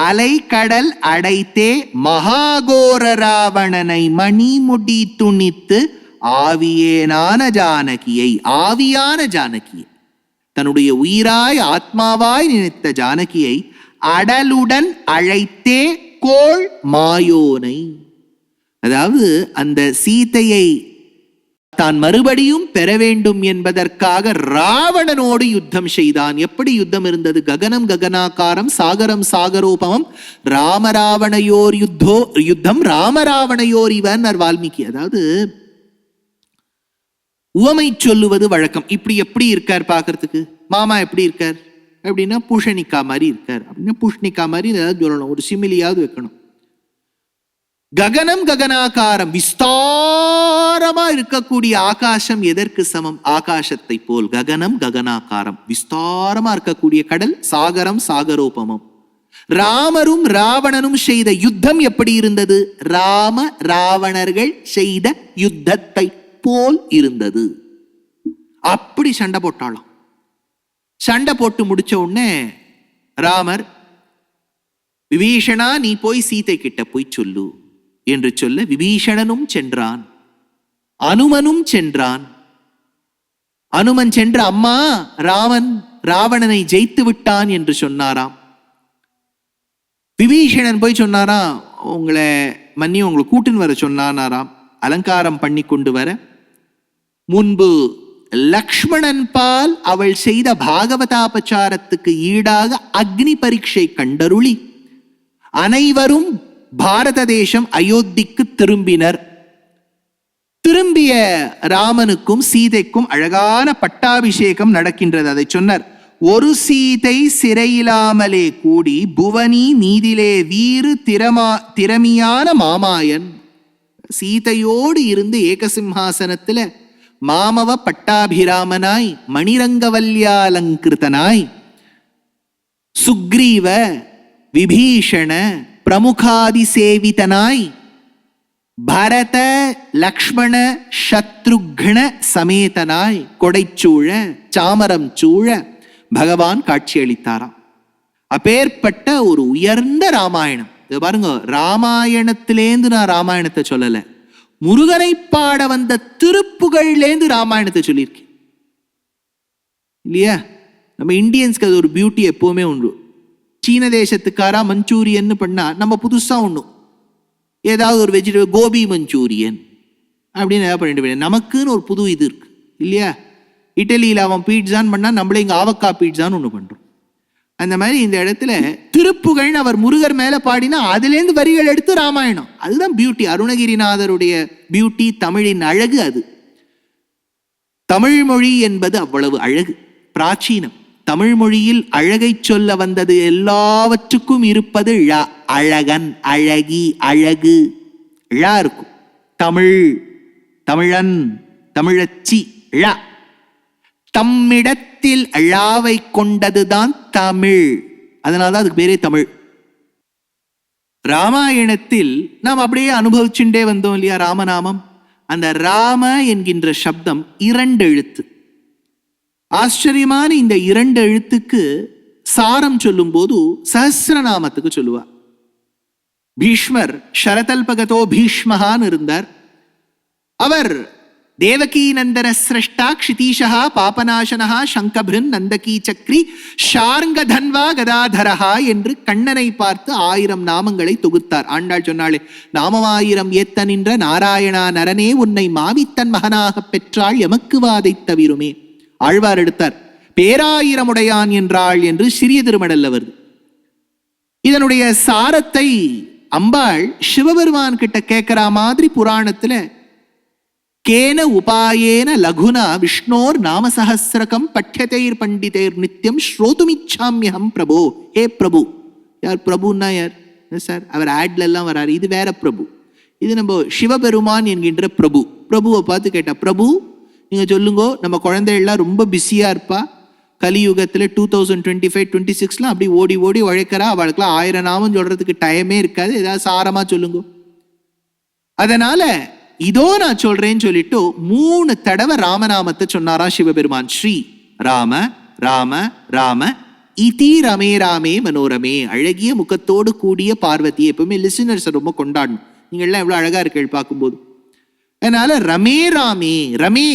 அலை கடல் அடைத்தே மகாகோர ராவணனை மணிமுடி துணித்து ஆவியேனான ஜானகியை, ஆவியான ஜானகியை, தன்னுடைய உயிராய் ஆத்மாவாய் நினைத்த ஜானகியை அடலுடன் அழைத்தே கோள் மாயோனை. அதாவது அந்த சீதையை தான் மறுபடியும் பெற வேண்டும் என்பதற்காக ராவணனோடு யுத்தம் செய்தான். எப்படி யுத்தம் இருந்தது? ககனம் ககனாகாரம் சாகரம் சாகரோபமம் ராமராவணையோர் யுத்தம் ராமராவணையோர் இவன் வால்மீகி. அதாவது உவமை சொல்லுவது வழக்கம். இப்படி எப்படி இருக்கார் பார்க்கறதுக்கு? மாமா எப்படி இருக்கார் அப்படின்னா பூஷணிக்கா மாதிரி இருக்கார் அப்படின்னா பூஷணிக்கா மாதிரி ஏதாவது சொல்லணும், ஒரு சிமிலியாவது வைக்கணும். ககனம் ககனாகாரம், விஸ்தாரமா இருக்கக்கூடிய ஆகாசம் எதற்கு சமம்? ஆகாசத்தை போல். ககனம் ககனாகாரம், விஸ்தாரமா இருக்கக்கூடிய கடல். சாகரம் சாகரோபமம். ராமரும் ராவணனும் செய்த யுத்தம் எப்படி இருந்தது? ராம ராவணர்கள் செய்த யுத்தத்தை போல் இருந்தது. அப்படி சண்டை போட்டாலும். சண்டை போட்டு முடிச்ச உடனே ராமர், விபீஷணா நீ போய் சீதை கிட்ட போய் சொல்லு என்று சொல்ல விபீஷணனும் சென்றான், அனுமனும் சென்றான். அனுமன் சென்ற அம்மா ராவணனை ஜெயித்து விட்டான் என்று சொன்னாராம். விபீஷணன் போய் சொன்னாராம், உங்களை மன்னி உங்களை கூட்டின்னு வர சொன்னாராம். அலங்காரம் பண்ணி கொண்டு வர முன்பு லக்ஷ்மணன் பால் அவள் செய்த பாகவதாபச்சாரத்துக்கு ஈடாக அக்னி பரீட்சை கண்டருளி அனைவரும் பாரத தேசம் அயோத்திக்கு திரும்பினர். திரும்பிய ராமனுக்கும் சீதைக்கும் அழகான பட்டாபிஷேகம் நடக்கின்றது. அதை சொன்னார். ஒரு சீதை சிறையிலாமலே கூடி புவனி மீதிலே வீறு திறமியான மாமாயன். சீதையோடு இருந்து ஏகசிம்ஹாசனத்துல மாமவ பட்டாபிராமனாய் மணிரங்கவல்யாலங்கிருத்தனாய் சுக்ரீவ விபீஷண பிரமுகாதி சேவிதனாய் பரத லக்ஷ்மண சத்ருக்ன சமேதனாய் கொடைச்சூழ சாமரம் சூழ பகவான் காட்சியளித்தாராம். அப்பேற்பட்ட ஒரு உயர்ந்த ராமாயணம். இது பாருங்க, ராமாயணத்திலேந்து நான் ராமாயணத்தை சொல்லல, முருகனை பாட வந்த திருப்புகள்லேருந்து ராமாயணத்தை சொல்லியிருக்கேன் இல்லையா? நம்ம இந்தியன்ஸ்க்கு அது ஒரு பியூட்டி எப்பவுமே உண்டு. சீன தேசத்துக்காரா மஞ்சூரியன் பண்ணா நம்ம புதுசா ஒண்ணும் ஏதாவது ஒரு வெஜிடபிள் கோபி மஞ்சூரியன் அப்படின்னு ஏதாவது பண்ணிட்டு நமக்குன்னு ஒரு புது இது இருக்கு இல்லையா? இட்டலியில் அவன் பீட்சான்னு பண்ணா நம்மளே இங்கே ஆவக்கா பீட்சான்னு ஒன்று பண்றோம். அந்த மாதிரி இந்த இடத்துல திருப்புகழ்னு அவர் முருகர் மேல பாடினா அதுலேருந்து வரிகள் எடுத்து ராமாயணம். அதுதான் பியூட்டி, அருணகிரிநாதருடைய பியூட்டி, தமிழின் அழகு. அது தமிழ் மொழி என்பது அவ்வளவு அழகு, பிராச்சீனம். தமிழ் மொழியில் அழகை சொல்ல வந்தது எல்லாவற்றுக்கும் இருப்பது ழ. அழகன், அழகி, அழகு ழ இருக்கும். தமிழ், தமிழன், தமிழச்சி ழ. தம்மிடத்தில் ழாவை கொண்டதுதான் தமிழ். அதனால்தான் அதுக்கு பேரே தமிழ். ராமாயணத்தில் நாம் அப்படியே அனுபவிச்சுட்டே வந்தோம் இல்லையா ராமநாமம். அந்த ராம என்கின்ற சப்தம் 2 எழுத்து. ஆச்சரியமான இந்த 2 எழுத்துக்கு சாரம் சொல்லும் போது சஹஸ்ரநாமத்துக்கு சொல்லுவார். பீஷ்மர் ஷரதல்பகதோ பீஷ்மஹான்னு இருந்தார். அவர் தேவகீ நந்தன சிரஷ்டா க்ஷிதீஷா பாபநாசனஹா சங்கபிருன் நந்தகீ சக்ரி ஷார்ங்க தன்வா கதாதரஹா என்று கண்ணனை பார்த்து 1000 நாமங்களை தொகுத்தார். ஆண்டாள் சொன்னாளே, நாமமாயிரம் ஏத்த நின்ற நாராயணா நரனே உன்னை மாமித்தன் மகனாக பெற்றாள் எமக்கு வாதை தவிருமே. ஆழ்வார் எடுத்தார். பேராயிரமுடையான் என்றாள் என்று சிறிய திருமடல்ல வருது. இதனுடைய சாரத்தை அம்பாள் சிவபெருமான் கிட்ட கேட்கிற மாதிரி புராணத்துல கேன உபாயேன லகுனா விஷ்ணோர் நாமசஹஸ்ரகம் பட்யதைர் பண்டிதைர் நித்தியம் ஸ்ரோதுமிச்சாமியம் பிரபோ. ஹே பிரபு. யார் பிரபுன்னா யார் சார்? அவர் ஆட்ல எல்லாம் வராரு. இது வேற பிரபு. இது நம்ம சிவபெருமான் என்கின்ற பிரபு. பிரபுவை பார்த்து கேட்டா, பிரபு நீங்க சொல்லுங்க, நம்ம குழந்தைகள்லாம் ரொம்ப பிஸியா இருப்பா, கலியுகத்துல 2025-26 அப்படி ஓடி ஓடி உழைக்கிறா, அவளுக்குலாம் 1000 நாமம் சொல்றதுக்கு டைமே இருக்காது, ஏதாவது சாரமா சொல்லுங்க. அதனால இதோ நான் சொல்றேன்னு சொல்லிட்டு 3 தடவை ராமநாமத்தை சொன்னாரா சிவபெருமான். ஸ்ரீ ராம ராம ராம இதி ரமே ராமே மனோரமே. அழகிய முகத்தோடு கூடிய பார்வதியை எப்பவுமே லிசனர்ஸ் ரொம்ப கொண்டாடணும். நீங்க எல்லாம் எவ்வளவு அழகா இருக்கீங்க பார்க்கும்போது. அதனால ரமே ராமே, ரமே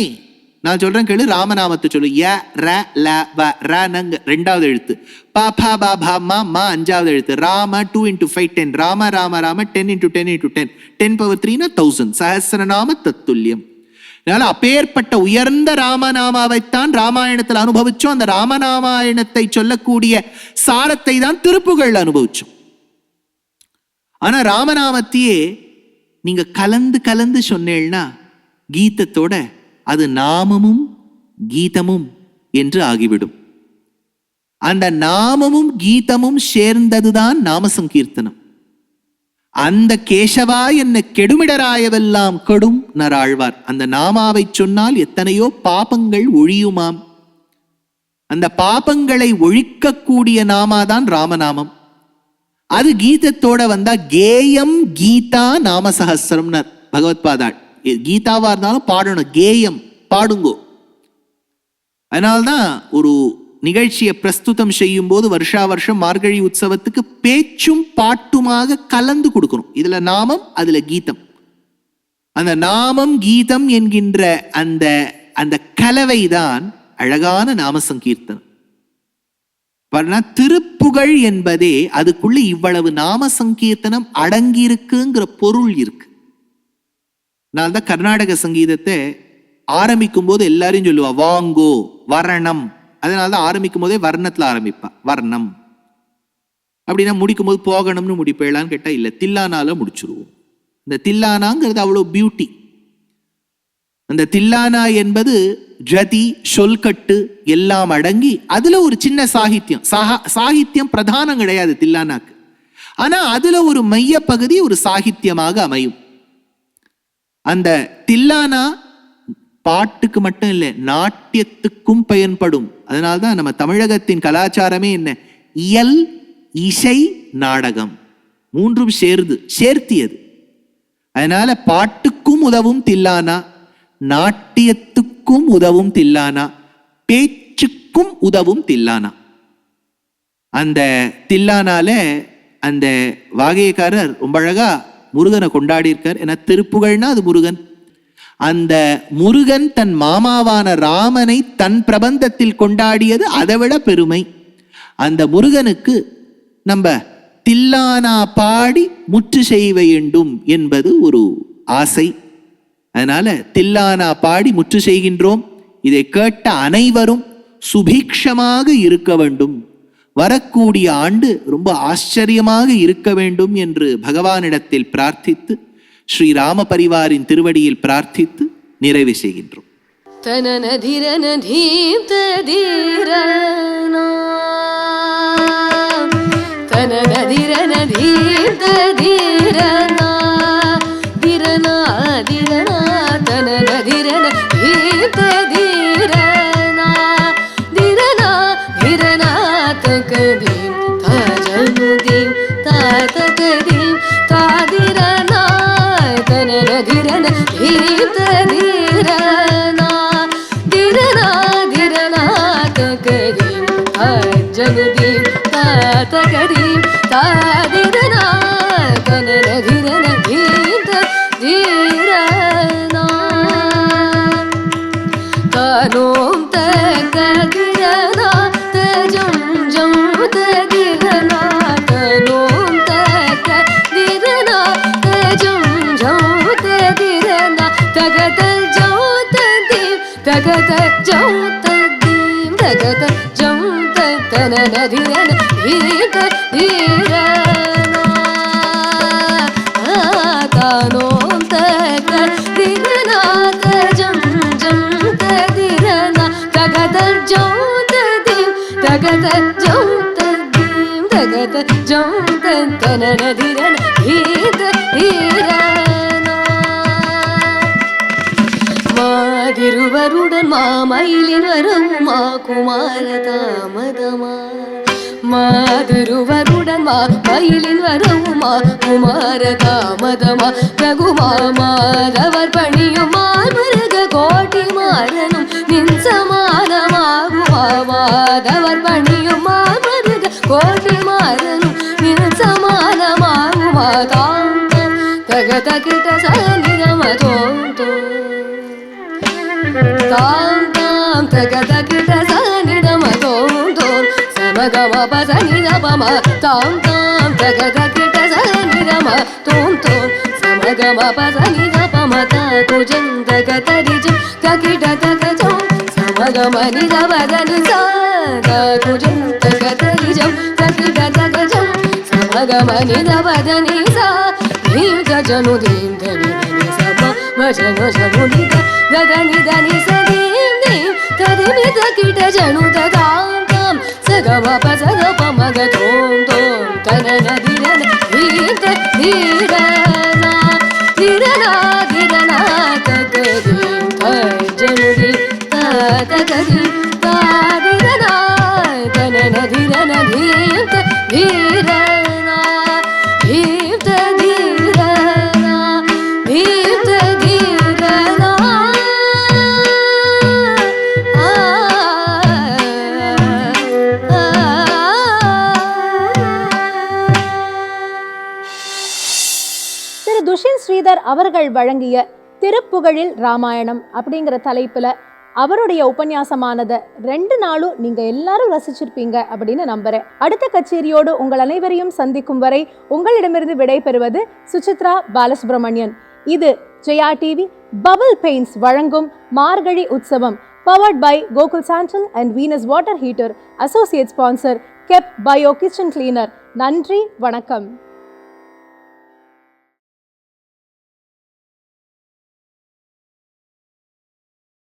நான் சொல்றேன் கேளு, ராமநாமத்தை சொல்லு. ய ர ல வ ர நங்க 2வது எழுத்து, ப ப ப ப ம ம 5வது எழுத்து, ராம 2 × 5 10, ராம ராம ராம 10 × 10 × 10, 10^3 1000, சஹஸ்ரநாம தத்துல்யம். அதனால அப்பேற்பட்ட உயர்ந்த ராமநாமாவைத்தான் ராமாயணத்தில் அனுபவிச்சோம். அந்த ராமநாமாயணத்தை சொல்லக்கூடிய சாரத்தை தான் திருப்புகழ் அனுபவிச்சோம். ஆனா ராமநாமத்தையே நீங்க கலந்து கலந்து சொன்னேன்னா கீதத்தோட அது நாமமும் கீதமும் என்று ஆகிவிடும். அந்த நாமமும் கீதமும் சேர்ந்ததுதான் நாம சங்கீர்த்தனம். அந்த கேசவா என்ன கெடுமிடராயவெல்லாம் கெடும் நராழ்வார். அந்த நாமாவை சொன்னால் எத்தனையோ பாபங்கள் ஒழியுமாம். அந்த பாபங்களை ஒழிக்கக்கூடிய நாமாதான் ராமநாமம். அது கீதத்தோட வந்தா கேயம் கீதா நாம சஹஸ்ரம்னர் பகவத் பாதாள். கீதாவா இருந்தாலும் பாடணும், கேயம் பாடுங்கோ. அதனால்தான் ஒரு நிகழ்ச்சியை பிரஸ்துதம் செய்யும் போது வருஷா வருஷம் மார்கழி உற்சவத்துக்கு பேச்சும் பாட்டுமாக கலந்து கொடுக்கணும். இதுல நாமம், அதுல கீதம். அந்த நாமம் கீதம் என்கின்ற அந்த அந்த கலவைதான் அழகான நாம சங்கீர்த்தனம். திருப்புகழ் என்பதே அதுக்குள்ள இவ்வளவு நாம சங்கீர்த்தனம் அடங்கியிருக்குங்கிற பொருள் இருக்கு. நான் தான் கர்நாடக சங்கீதத்தை ஆரம்பிக்கும் போது எல்லாரையும் சொல்லுவா வாங்கோ வர்ணம். அதனாலதான் ஆரம்பிக்கும் போதே வர்ணத்துல ஆரம்பிப்பா. வர்ணம் அப்படின்னா முடிக்கும் போது போகணும்னு முடிப்பேளான்னு கேட்டா இல்ல, தில்லானால முடிச்சிருவோம். இந்த தில்லானாங்கிறது அவ்வளவு பியூட்டி. அந்த தில்லானா என்பது ஜதி சொல்கட்டு எல்லாம் அடங்கி அதுல ஒரு சின்ன சாகித்யம். சாகித்யம் பிரதானம் கிடையாது தில்லானாக்கு. ஆனா அதுல ஒரு மைய பகுதி ஒரு சாகித்யமாக அமையும். அந்த தில்லானா பாட்டுக்கு மட்டும் இல்லை, நாட்டியத்துக்கும் பயன்படும். அதனால்தான் நம்ம தமிழகத்தின் கலாச்சாரமே என்ன, இயல் இசை நாடகம் 3ம் சேர்த்தியது. அதனால பாட்டுக்கும் உதவும் தில்லானா, நாட்டியத்துக்கும் உதவும் தில்லானா, பேச்சுக்கும் உதவும் தில்லானா. அந்த தில்லானால அந்த வாகையக்காரர் ரொம்ப அழகா முருகனை கொண்டாடி இருக்கார். ஏன்னா திருப்புகழ்னா அது முருகன். அந்த முருகன் தன் மாமாவான ராமனை தன் பிரபந்தத்தில் கொண்டாடியது அதை விட பெருமை. அந்த முருகனுக்கு நம்ம தில்லானா பாடி முற்று செய்ய வேண்டும் என்பது ஒரு ஆசை. அதனால தில்லானா பாடி முற்று செய்கின்றோம். இதை கேட்ட அனைவரும் சுபீக்ஷமாக இருக்க வேண்டும், வரக்கூடிய ஆண்டு ரொம்ப ஆச்சரியமாக இருக்க வேண்டும் என்று பகவானிடத்தில் பிரார்த்தித்து ஸ்ரீராம பரிவாரின் திருவடியில் பிரார்த்தித்து நிறைவு செய்கின்றோம். திருவருடன் மாமயிலின் வரவுமா குமார தாமதமா, மாதிருவருடன் மாமயிலின் வரவுமா குமார தாமதமா, ரகுமா மாதவர் பணியும் மாமருக கோட்டி மாறனும் நின் சமானமாகுமா, மாதவர் பணியும் மாமருக கோட்டி மாறனும் நின் சமானமாகுமா, தாம் தகத கிட்ட சனிதம தோம் தாம் தாம் தகத கிட்ட சனிதம தோம் தோம் சமகம பசனிதபம தாம் தாம் தகத கிட்ட சனிதம தோம் தோம் சமகம பசனிதபம தாகுஜம் தகதரிஜம் தகிட தகஜம் சமகம நிதபதனி சாகுஜம் தகதரிஜம் தகிட தகஜம் சமகம நிதபதனி சா தீம் கஜனு தீம் தனிதனி சம வஜனு ஜனு நித ಗಗನಿ ಧನಿ ಸದೀಂ ನೀಂ ತದಿಮಿ ತಕಿಟ ಜನು ತದಾಂ ತಾಂ ಸಗಮ ಪಸಗ ಪಮಗ ತೋಂ ತೋಂ ತನನ ದಿರನ ಧೀತ ಧೀರನ ಧಿರನ ಧಿರನ ತಗದೀಂ ತಜನು ಧೀ ತಗದೀಂ ತಾದಿರನ ತನನ ಧಿರನ ಧೀತ ಧೀರನ ಧೀತ ಧೀರನ ಧೀತ ಧೀರನ. துஷின் ஸ்ரீதர் அவர்கள் வழங்கிய திருப்புகழில் ராமாயணம் அப்படிங்கிற தலைப்புல அவருடைய உபன்யாசமானதை 2 நாளும் நீங்க எல்லாரும் ரசிச்சிருப்பீங்க அப்படின்னு நம்புறேன். அடுத்த கச்சேரியோடு உங்கள் அனைவரையும் சந்திக்கும் வரை உங்களிடமிருந்து விடை பெறுவது சுசித்ரா பாலசுப்ரமணியன். இது ஜெயா டிவி பபிள் பெயிண்ட்ஸ் வழங்கும் Margazhi Utsavam, powered by Gokul sandal and Venus water heater, associate sponsor Kep bio kitchen cleaner. நன்றி, வணக்கம்.